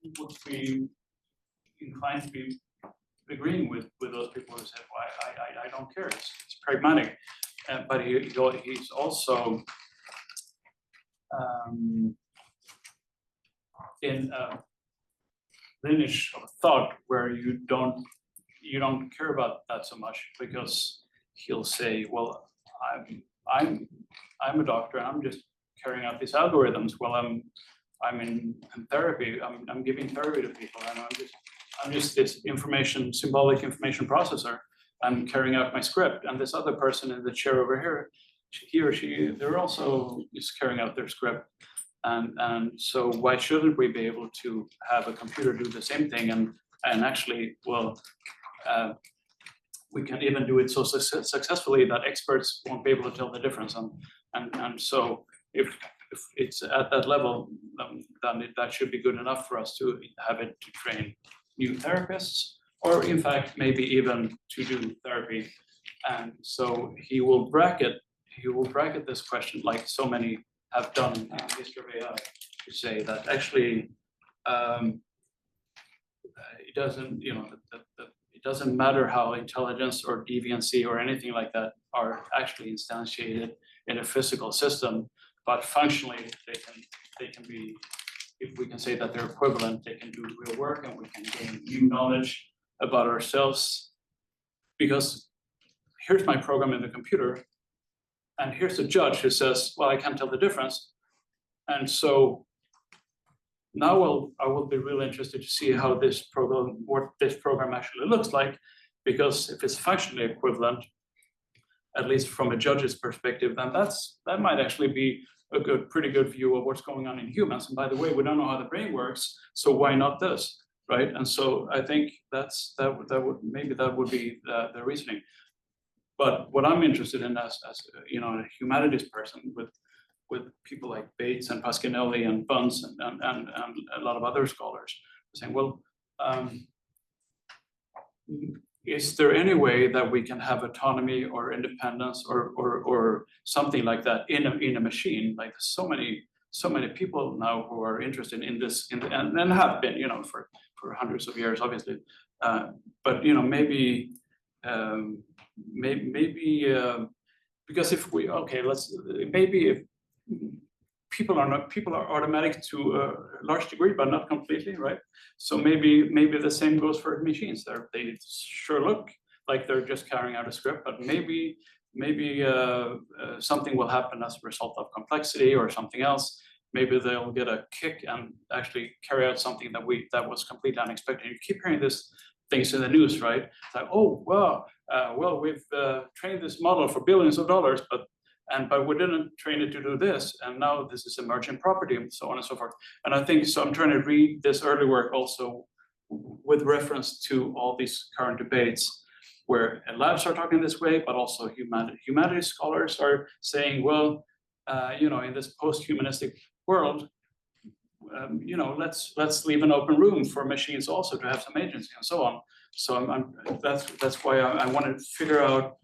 I would be inclined to be agreeing with those people who said, well, I don't care, it's pragmatic. But he's also in a lineage of thought where you don't care about that so much, because he'll say, well, I'm a doctor and I'm just carrying out these algorithms. Well, I'm in therapy. I'm giving therapy to people, and I'm just this symbolic information processor. I'm carrying out my script, and this other person in the chair over here, he or she, they're also is carrying out their script. And so why shouldn't we be able to have a computer do the same thing, and actually, well, we can even do it so successfully that experts won't be able to tell the difference. And so if it's at that level, then that should be good enough for us to have it to train new therapists, or in fact, maybe even to do therapy. And so he will bracket this question, like so many have done in the history of AI, to say that actually it doesn't, it doesn't matter how intelligence or deviancy or anything like that are actually instantiated in a physical system, but functionally they can be, if we can say that they're equivalent, they can do real work, and we can gain new knowledge about ourselves. Because here's my program in the computer, and here's a judge who says, well, I can't tell the difference. And so now I will be really interested to see how what this program actually looks like, because if it's functionally equivalent, at least from a judge's perspective, then that might actually be a pretty good view of what's going on in humans. And by the way, we don't know how the brain works, so why not this, right? And so I think that would be the reasoning. But what I'm interested in as a humanities person, with people like Bates and Pasquinelli and Bunce and a lot of other scholars, saying, well, is there any way that we can have autonomy or independence or something like that in a machine? Like so many people now who are interested in this, and have been, for hundreds of years, obviously. But maybe because if people are automatic to a large degree, but not completely, right? So maybe the same goes for machines. They sure look like they're just carrying out a script, but maybe something will happen as a result of complexity or something else. Maybe they'll get a kick and actually carry out something that was completely unexpected. You keep hearing things in the news, right? It's like, oh wow, well, we've trained this model for billions of dollars, but we didn't train it to do this, and now this is emergent property, and so on and so forth. And I think so. I'm trying to read this early work also with reference to all these current debates, where labs are talking this way, but also humanities scholars are saying, well, in this post-humanistic world, let's leave an open room for machines also to have some agency and so on. So that's why I wanted to figure out,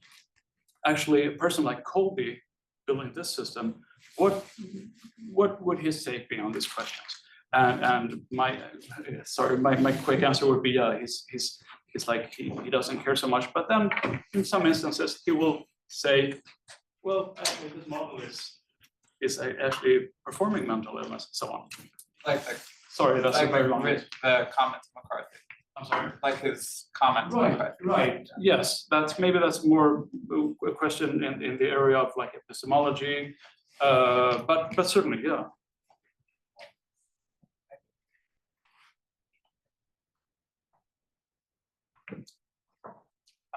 actually, a person like Colby building this system, what would his take be on these questions? And my quick answer would be, yeah, he's like he doesn't care so much. But then in some instances he will say, well, actually this model is actually performing mental illness and so on. Sorry, that's a very long answer. The comments of McCarthy. I'm sorry. Like his comments. Right. Yes, that's more a question in the area of like epistemology, but certainly, yeah.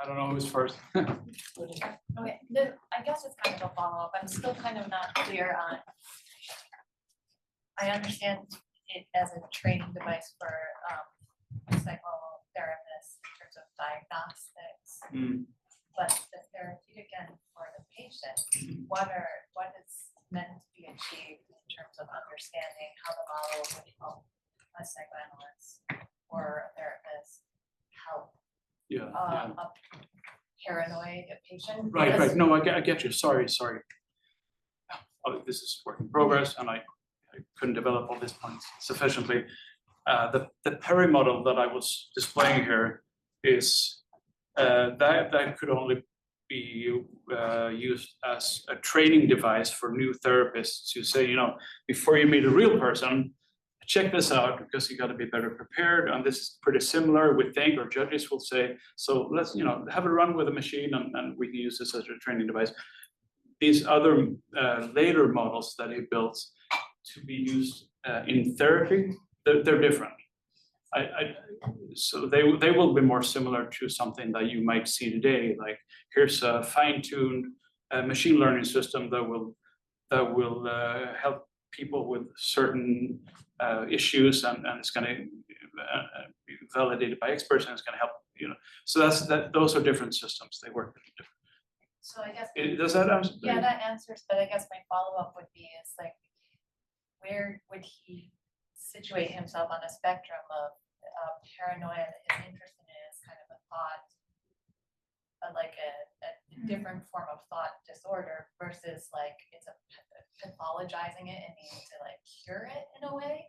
I don't know who's first. Okay, I guess it's kind of a follow-up. I'm still kind of not clear on. I understand it as a training device for psychotherapists in terms of diagnostics, but the therapeutic end for the patient, what is meant to be achieved in terms of understanding how the model would help a psychoanalyst or a therapist help a paranoid patient? Right. No, I get you. Sorry. Oh, this is work in progress, and I couldn't develop all these points sufficiently. The Perry model that I was displaying here is that could only be used as a training device for new therapists to say, before you meet a real person, check this out, because you got to be better prepared, and this is pretty similar, we think, or judges will say. So let's have a run with a machine, and we can use this as a training device. These other later models that he built to be used in therapy, they're different. So they will be more similar to something that you might see today. Like, here's a fine-tuned machine learning system that will help people with certain issues, and it's going to be validated by experts, and it's going to help. So those are different systems. They work different. So I guess. Does that answer? Yeah, that answers. But I guess my follow-up would be is like, where would he situate himself on a spectrum of paranoia that his interest in it is kind of a thought, like a different form of thought disorder, versus like it's a pathologizing it and needing to like cure it in a way.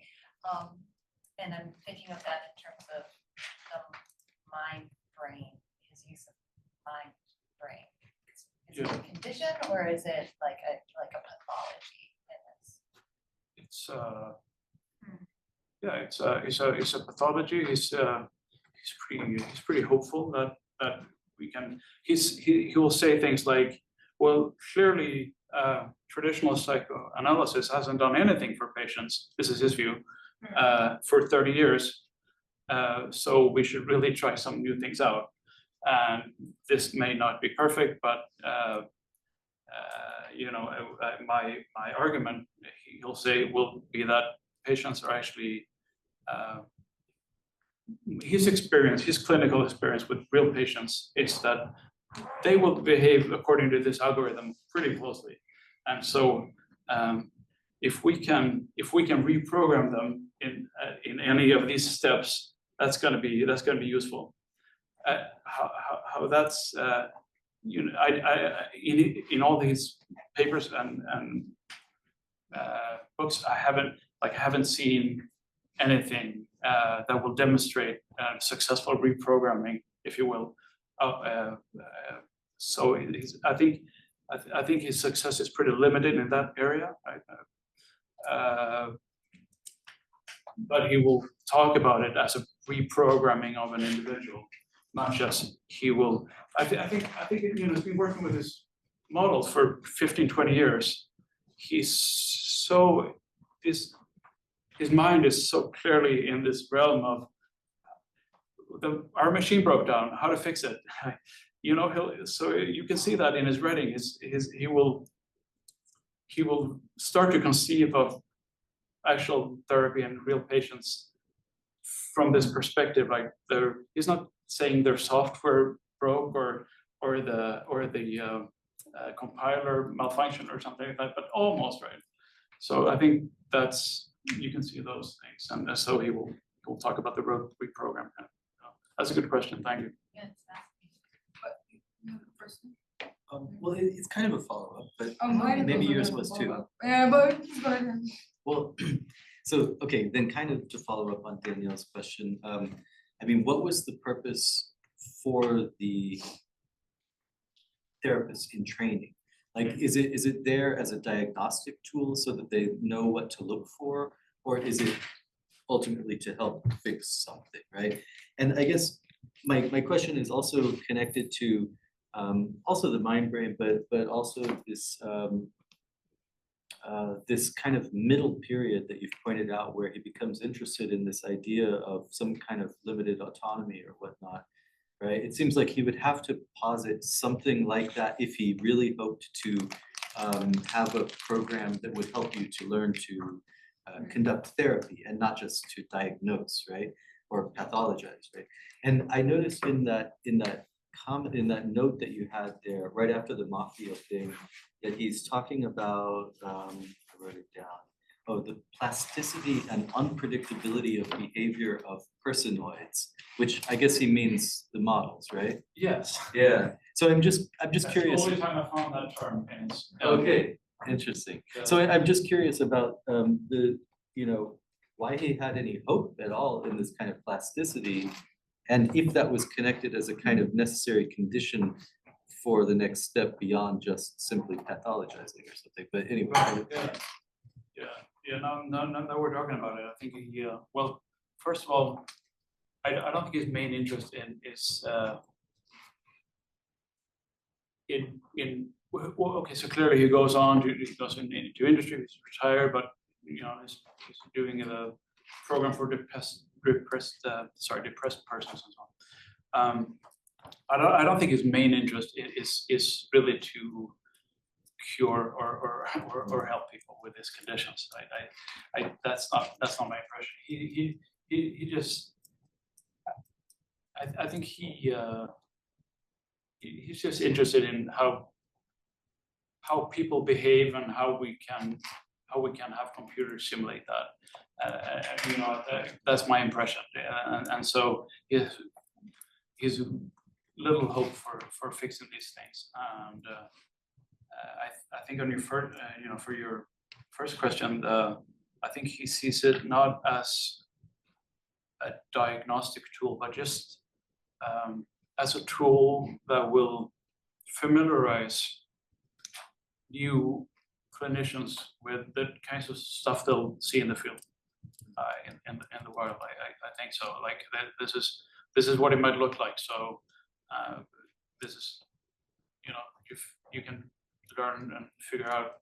And I'm thinking of that in terms of the mind brain, his use of mind brain. Is it a condition, or is it like a pathology in this? It's a pathology. He's pretty hopeful that we can. He will say things like, well, clearly traditional psychoanalysis hasn't done anything for patients. This is his view, for 30 years. So we should really try some new things out. And this may not be perfect, but my argument, he'll say, will be that patients are actually his clinical experience with real patients is that they will behave according to this algorithm pretty closely. And so if we can reprogram them in any of these steps, that's going to be useful. How that's in all these papers and books, I haven't seen anything that will demonstrate successful reprogramming, if you will. So I think his success is pretty limited in that area. But he will talk about it as a reprogramming of an individual, not just he will. I think he's been working with his models for 15, 20 years. His mind is so clearly in this realm of our machine broke down, how to fix it. So you can see that in his writing. He will start to conceive of actual therapy and real patients from this perspective. Like he's not saying their software broke or the compiler malfunction or something like that, but almost, right? So I think you can see those things, and so he'll talk about the reprogram. That's a good question. Thank you. Yeah, it's fascinating. Well, it's kind of a follow-up, but mine maybe is yours also was a too. follow-up. Yeah, but he's go ahead. Well, so, okay, then kind of to follow up on Danielle's question, I mean, what was the purpose for the therapist in training? Like, is it there as a diagnostic tool so that they know what to look for, or is it ultimately to help fix something, right? And I guess my question is also connected to also the mind brain, but also this kind of middle period that you've pointed out, where he becomes interested in this idea of some kind of limited autonomy or whatnot, right? It seems like he would have to posit something like that if he really hoped to have a program that would help you to learn to conduct therapy and not just to diagnose, right, or pathologize, right? And I noticed in that comment, in that note that you had there, right after the mafia thing, that he's talking about, I wrote it down, the plasticity and unpredictability of behavior of personoids, which I guess he means the models, right? Yes. Yeah. So I'm just That's curious. the only time I found that term. Okay. Interesting. Yeah. So I'm just curious about why he had any hope at all in this kind of plasticity, and if that was connected as a kind of necessary condition for the next step beyond just simply pathologizing or something. But anyway. Now that we're talking about it, I think well, first of all, I don't think his main interest is well, okay, so clearly he goes into industry, he's retired, but he's doing a program for depressed persons and so on. I don't think his main interest is really to cure or help people with these conditions. That's not my impression. He just I think he's just interested in how people behave and how we can have computers simulate that. That's my impression, and so he's little hope for fixing these things. And I think on your first, for your first question, I think he sees it not as a diagnostic tool, but just as a tool that will familiarize new clinicians with the kinds of stuff they'll see in the field, in the world. I think so. Like this is what it might look like. So this is, if you can learn and figure out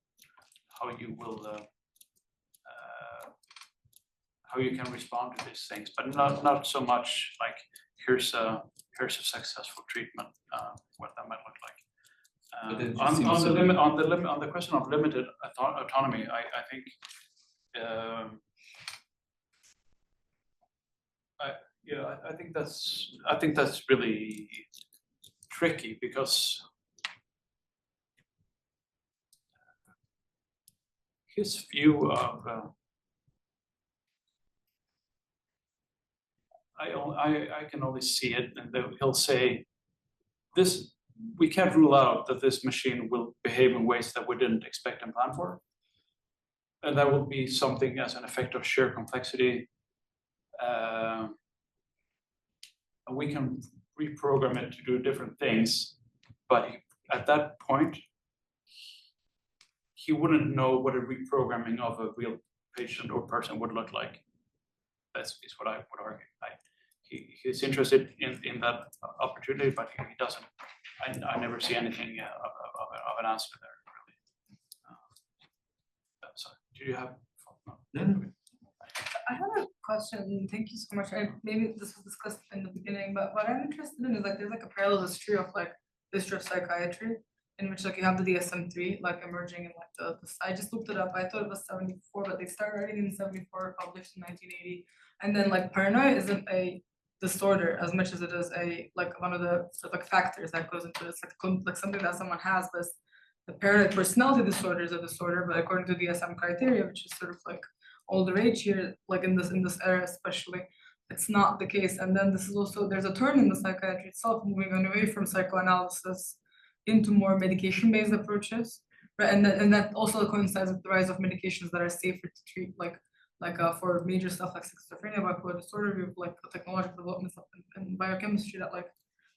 how you will how you can respond to these things, but not so much like here's a successful treatment, what that might look like. On the question of limited autonomy, I think I think that's really tricky, because his view of I can only see it, and he'll say this. We can't rule out that this machine will behave in ways that we didn't expect and plan for. And that will be something as an effect of sheer complexity. And we can reprogram it to do different things, but at that point, he wouldn't know what a reprogramming of a real patient or person would look like. That's what I would argue. He's interested in that opportunity, but he doesn't. I never see anything of an answer there, really. So, do you have? No. I have a question. Thank you so much. Maybe this was discussed in the beginning, but what I'm interested in is there's a parallel history of history of psychiatry, in which you have the DSM-3 emerging in the I just looked it up. I thought it was 74, but they started writing in 74, published in 1980, and then paranoia isn't a disorder as much as it is a one of the factors that goes into this, something that someone has. But the paranoid personality disorder is a disorder, but according to DSM criteria, which is sort of all the rage here, in this era especially, it's not the case. And then this is also, there's a turn in the psychiatry itself, moving away from psychoanalysis into more medication-based approaches, right? And that also coincides with the rise of medications that are safer to treat, for major stuff like schizophrenia, bipolar disorder. We have technological developments in biochemistry that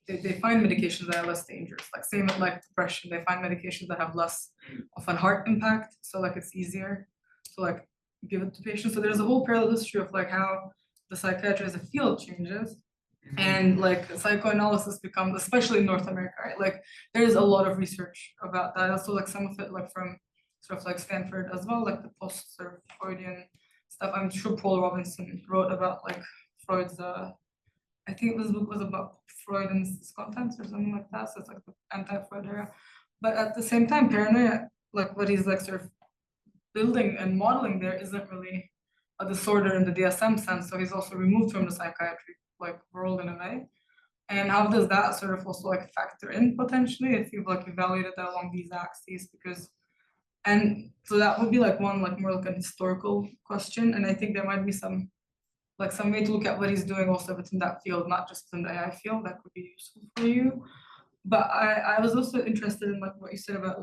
they find medications that are less dangerous. Same with depression, they find medications that have less of an heart impact, so it's easier to give it to patients. So there's a whole parallel history of how the psychiatry as a field changes, and psychoanalysis becomes, especially in North America, right? There's a lot of research about that. Also some of it from sort of Stanford as well, the post sort of Freudian stuff. I'm sure Paul Robinson wrote about Freud's I think this book was about Freud and his contents or something like that. So it's the anti-Freud era. But at the same time, paranoia, what he's sort of building and modeling there isn't really a disorder in the DSM sense. So he's also removed from the psychiatry world in a way. And how does that sort of also factor in potentially if you've evaluated that along these axes? And so that would be one more a historical question. And I think there might be some way to look at what he's doing also within that field, not just in the AI field, that could be useful for you. But I was also interested in what you said about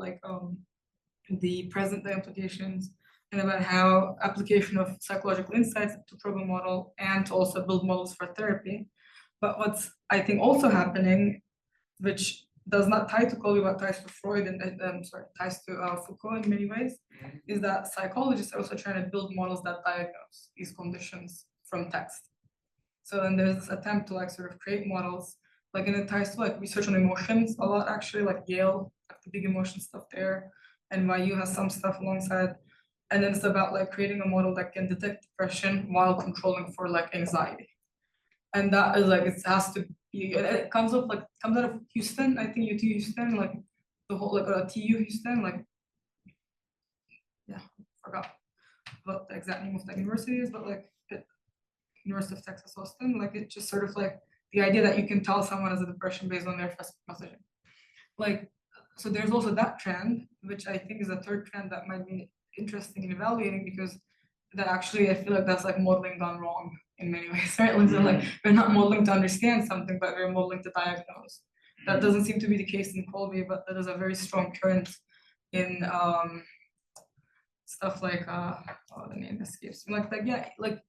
the present day implications, and about how application of psychological insights to probe a model and to also build models for therapy. But what's I think also happening, which does not tie to Colby but ties to Freud and ties to Foucault in many ways, is that psychologists are also trying to build models that diagnose these conditions from text. So then there's this attempt to like sort of create models, like and it ties to like research on emotions a lot actually, like Yale, like the big emotion stuff there, NYU has some stuff alongside. And then it's about like creating a model that can detect depression while controlling for like anxiety. And that is like, it has to be, it comes out of Houston, I think UT Houston, like the whole, like TU Houston, like, yeah, forgot what the exact name of the university is, but like University of Texas Austin, like it just sort of like the idea that you can tell someone has a depression based on their Facebook messaging. Like, so there's also that trend, which I think is a third trend that might be interesting in evaluating, because that actually I feel like that's like modeling gone wrong in many ways, right? So like we're not modeling to understand something, but we're modeling to diagnose. That doesn't seem to be the case in Colby, but that is a very strong current in stuff like oh, the name escapes me. Like yeah, like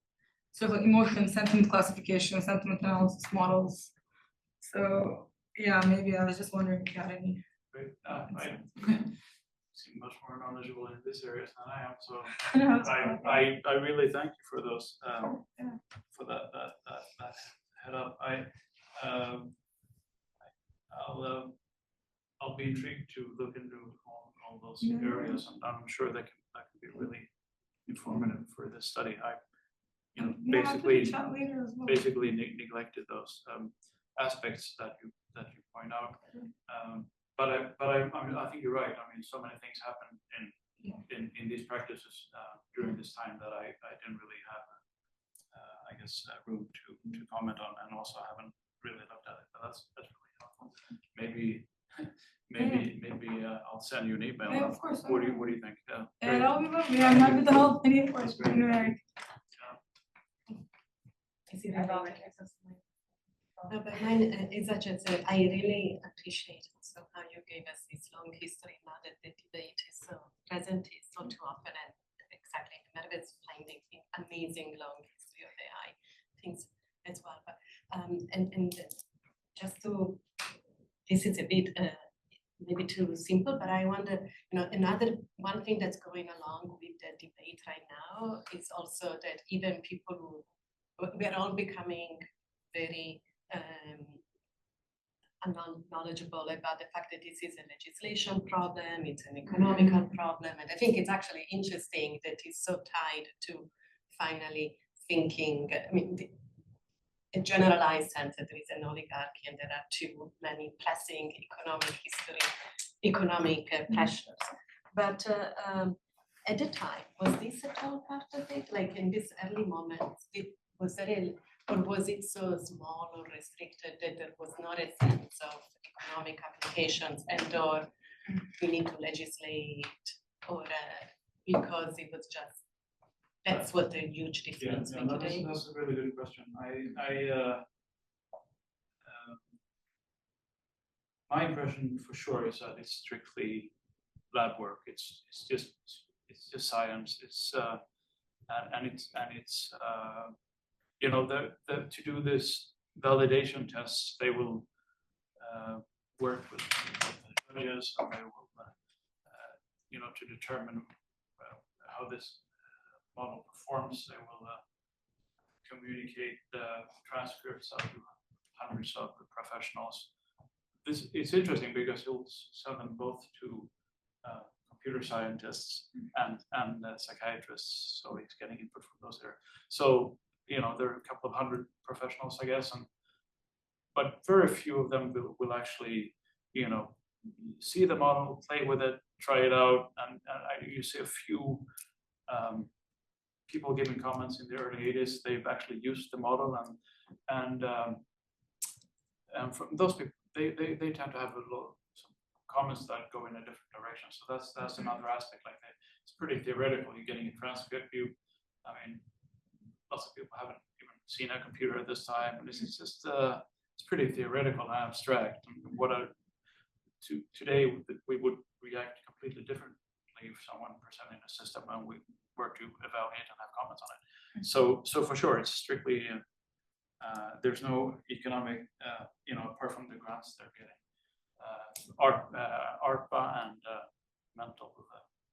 sort of like emotion, sentiment classification, sentiment analysis models. So yeah, maybe I was just wondering if you had any. Great. I seem much more knowledgeable in this area than I am, so I really thank you for those for that head up. I'll be intrigued to look into all those areas, and I'm sure that can be really informative for this study. I basically neglected those aspects that you point out. But I think you're right. I mean, so many things happen in these practices during this time that I didn't really have, I guess, room to comment on, and also haven't really looked at it. But that's really helpful. Maybe I'll send you an email. Yeah, of course. What do you think? That'll be lovely. I'm happy to help. Any of course. No, but mine is just I really appreciate also how you gave us this long history now that the debate is so present is so too often, and exactly Merve's finding amazing long history of AI things as well. But and just to, this is a bit maybe too simple, but I wonder, another one thing that's going along with the debate right now is also that even people who we're all becoming very knowledgeable about the fact that this is a legislation problem, it's an economical problem, and I think it's actually interesting that it's so tied to finally thinking, I mean, a generalized sense that there is an oligarchy and there are too many pressing economic pressures. But at the time, was this at all part of it? Like in this early moment, was there or was it so small or restricted that there was not a sense of economic applications and or we need to legislate, or because it was just, that's what the huge difference Yeah, that's a really good question. My impression for sure is that it's strictly lab work. It's just science. It's to do this validation tests, they will work with judges, and they will to determine how this model performs. They will communicate the transcripts out to hundreds of professionals. It's interesting because he'll sell them both to computer scientists and psychiatrists, so he's getting input from those there. So there are a couple of hundred professionals, I guess, but very few of them will actually see the model, play with it, try it out, and you see a few people giving comments in the early 80s. They've actually used the model, and from those people, they tend to have some comments that go in a different direction. So that's another aspect. Like it's pretty theoretical. You're getting a transcript. Lots of people haven't even seen a computer at this time, and this is just it's pretty theoretical and abstract. And today we would react completely differently leave someone presenting a system and we were to evaluate and have comments on it. So for sure, it's strictly, there's no economic, apart from the grants they're getting. ARPA and Mental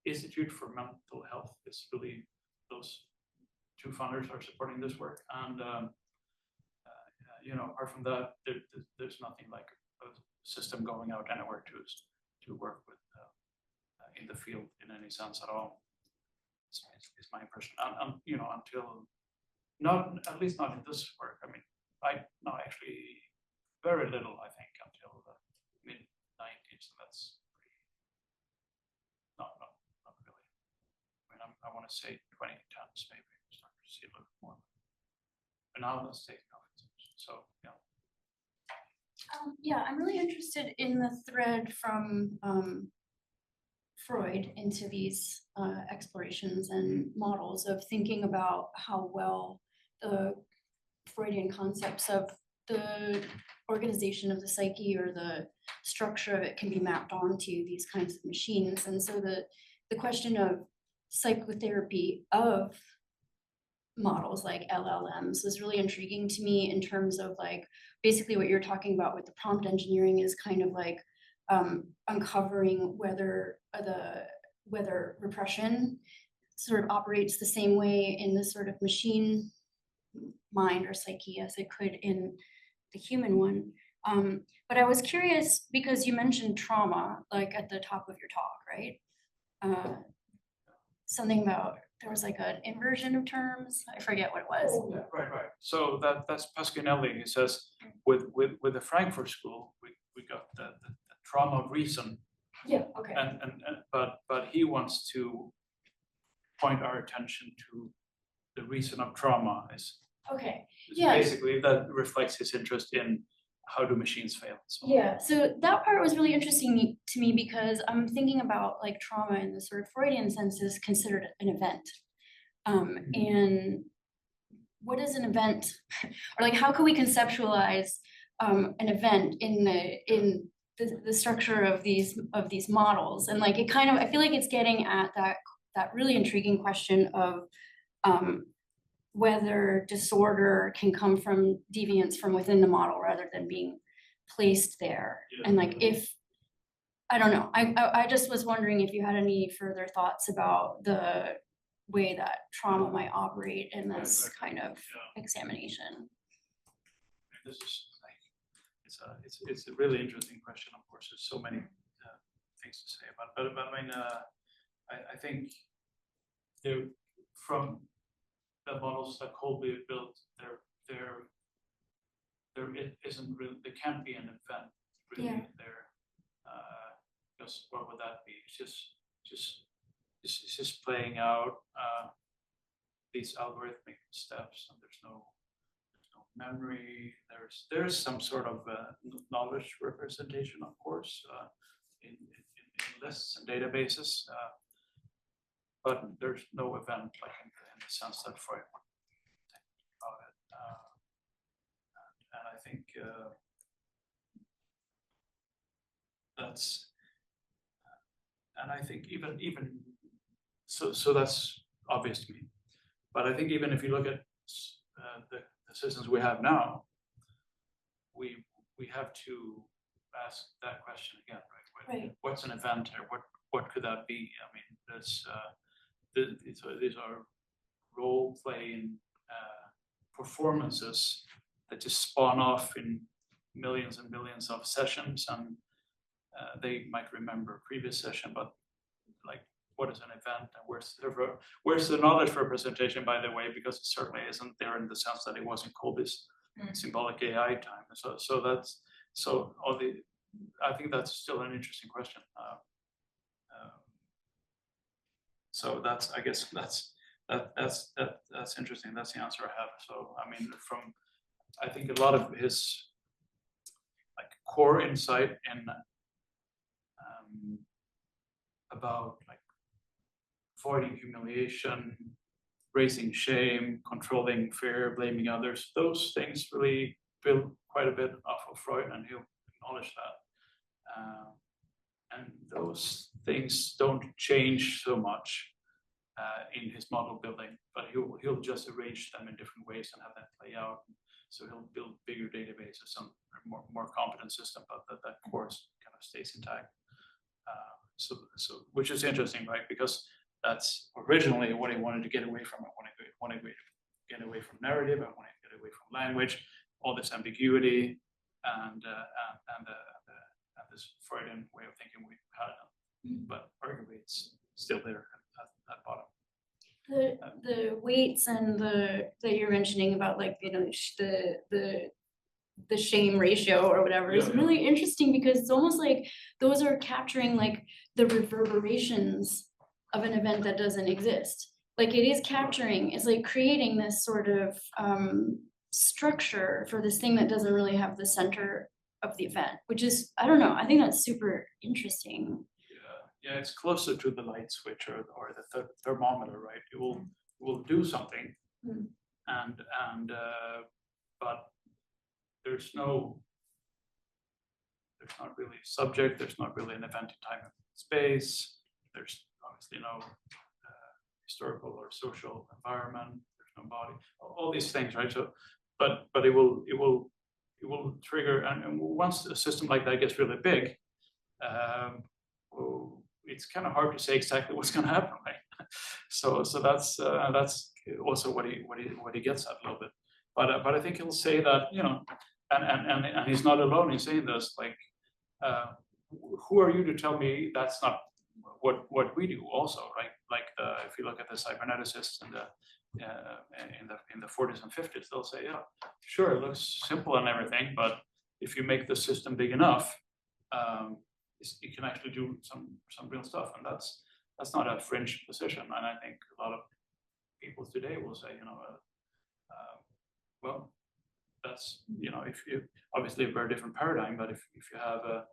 Institute for Mental Health is really, those two funders are supporting this work. And apart from that, there's nothing like a system going out anywhere to work with in the field in any sense at all. Is my impression. Until not, at least not in this work. I mean, actually very little, I think, until the mid-90s. So that's pretty, not really. I mean, I want to say 2010s maybe, start to see a little bit more. But now let's take off. So yeah. Yeah, I'm really interested in the thread from Freud into these explorations and models of thinking about how well the Freudian concepts of the organization of the psyche or the structure of it can be mapped onto these kinds of machines. And so the question of psychotherapy of models like LLMs is really intriguing to me in terms of like basically what you're talking about with the prompt engineering is kind of like uncovering whether repression sort of operates the same way in the sort of machine mind or psyche as it could in the human one. But I was curious because you mentioned trauma like at the top of your talk, right? Something about there was like an inversion of terms. I forget what it was. Oh, yeah, right. So that's Pasquinelli. He says with the Frankfurt School, we got the trauma of reason. Yeah. Okay. But he wants to point our attention to the reason of trauma is okay. Yeah. Basically, that reflects his interest in how do machines fail. So. Yeah, so that part was really interesting to me because I'm thinking about like trauma in the sort of Freudian sense is considered an event. And what is an event? Or like how can we conceptualize an event in the structure of these models? And like it kind of, I feel like it's getting at that really intriguing question of whether disorder can come from deviance from within the model rather than being placed there. Yeah. And like if, I don't know, I just was wondering if you had any further thoughts about the way that trauma might operate in this kind of examination. This is like, it's a really interesting question. Of course, there's so many things to say about it, but I mean, I think from the models that Colby built, there isn't really, there can't be an event really there. Because what would that be? It's just playing out these algorithmic steps, and there's no memory. There's some sort of knowledge representation, of course, in lists and databases. But there's no event like in the sense that Freud would think about it. And I think that's, and I think even so that's obvious to me. But I think even if you look at the systems we have now, we have to ask that question again, right? Right. What's an event, or what could that be? I mean, there's these are role-playing performances that just spawn off in millions and millions of sessions, and they might remember a previous session, but like, what is an event, and where's the knowledge representation, by the way, because it certainly isn't there in the sense that it was in Colby's symbolic AI time. I think that's still an interesting question. So that's, I guess that's interesting. That's the answer I have. So I mean, I think a lot of his like core insight in about like avoiding humiliation, raising shame, controlling fear, blaming others, those things really build quite a bit off of Freud, and he'll acknowledge that. And those things don't change so much in his model building, but he'll just arrange them in different ways and have them play out. So he'll build bigger databases, some more competent system, but that course kind of stays intact. So which is interesting, right? Because that's originally what he wanted to get away from. I wanted to get away from narrative. I wanted to get away from language, all this ambiguity, and this Freudian way of thinking we had. But arguably, it's still there at bottom. The weights and that you're mentioning about, like, you know, the shame ratio or whatever is really interesting, because it's almost like those are capturing like the reverberations of an event that doesn't exist. Like it is capturing, it's like creating this sort of structure for this thing that doesn't really have the center of the event, which is, I don't know, I think that's super interesting. Yeah, it's closer to the light switch or the thermometer, right? It will do something, and but there's not really subject. There's not really an event in time and space. There's obviously no historical or social environment. There's no body. All these things, right? So, but it will trigger, and once a system like that gets really big, it's kind of hard to say exactly what's going to happen, right? So that's also what he gets at a little bit. But I think he'll say that, you know, and he's not alone in saying this. Like, who are you to tell me that's not what we do also, right? Like if you look at the cyberneticists in the 40s and 50s, they'll say, yeah, sure, it looks simple and everything, but if you make the system big enough, it can actually do some real stuff, and that's not a fringe position. And I think a lot of people today will say, you know, well, that's, you know, if you obviously a very different paradigm, but if you have a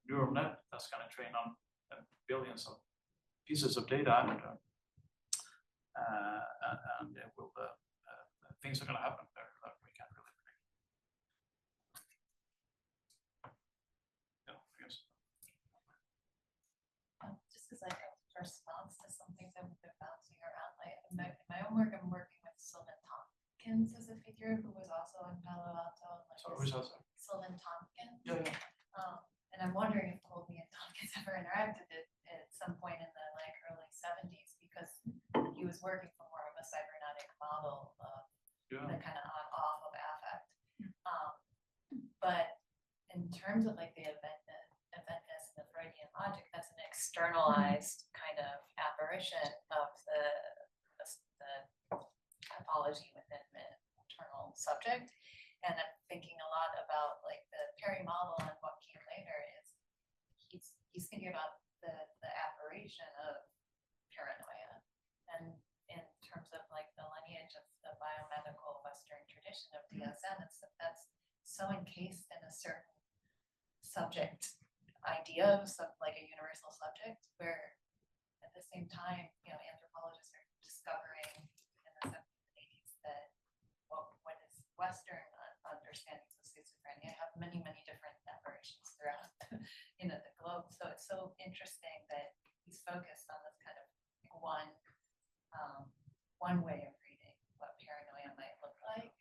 neural net that's going to train on billions of pieces of data, and it will things are going to happen there that we can't really predict. Yeah, I guess. Just as like a response to some things that we've been bouncing around, like in my own work, I'm working with Sylvan Tompkins as a figure who was also in Palo Alto. Like So who's also? Sylvan Tompkins. Yeah. And I'm wondering if Colby and Tompkins ever interacted at some point in the like early 70s, because he was working for more of a cybernetic model of the kind of on-off of affect. But in terms of like the eventness and the Freudian logic, that's an externalized kind of apparition of the topology within the internal subject. And I'm thinking a lot about like the Perry model, and what came later is he's thinking about the apparition of paranoia, and in terms of like the lineage of the biomedical Western tradition of DSM, that's so encased in a certain subject idea of like a universal subject, where at the same time, you know, anthropologists are discovering in the 70s and 80s that what is Western understandings of schizophrenia have many different apparitions throughout you know, the globe. So it's so interesting that he's focused on this kind of like one way of reading what paranoia might look like,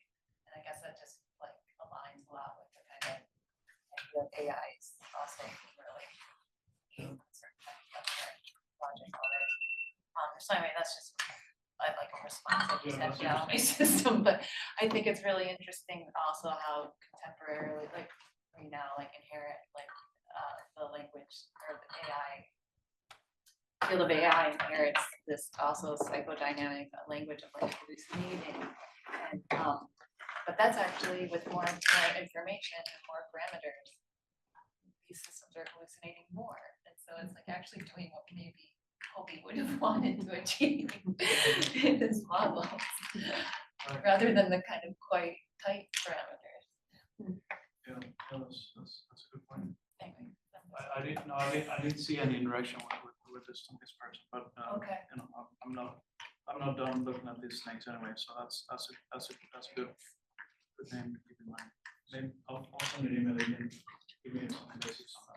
and I guess that just like aligns a lot with the kind of idea of AI is also really certain kind of logic already. So anyway, that's just I like a response that you said, yeah, my system, but I think it's really interesting also how contemporarily, like we now like inherit like the language or the AI field of AI inherits this also psychodynamic language of like hallucinating, and but that's actually with more information and more parameters, these systems are hallucinating more, and so it's like actually doing what maybe Colby would have wanted to achieve in his models, rather than the kind of quite tight parameters. Yeah, that's a good point. Anyway, I didn't see any interaction with this person, but okay. you know, I'm not done looking at these things anyway. So that's a good name to keep in mind. Maybe I'll send an email again. Give me some basics on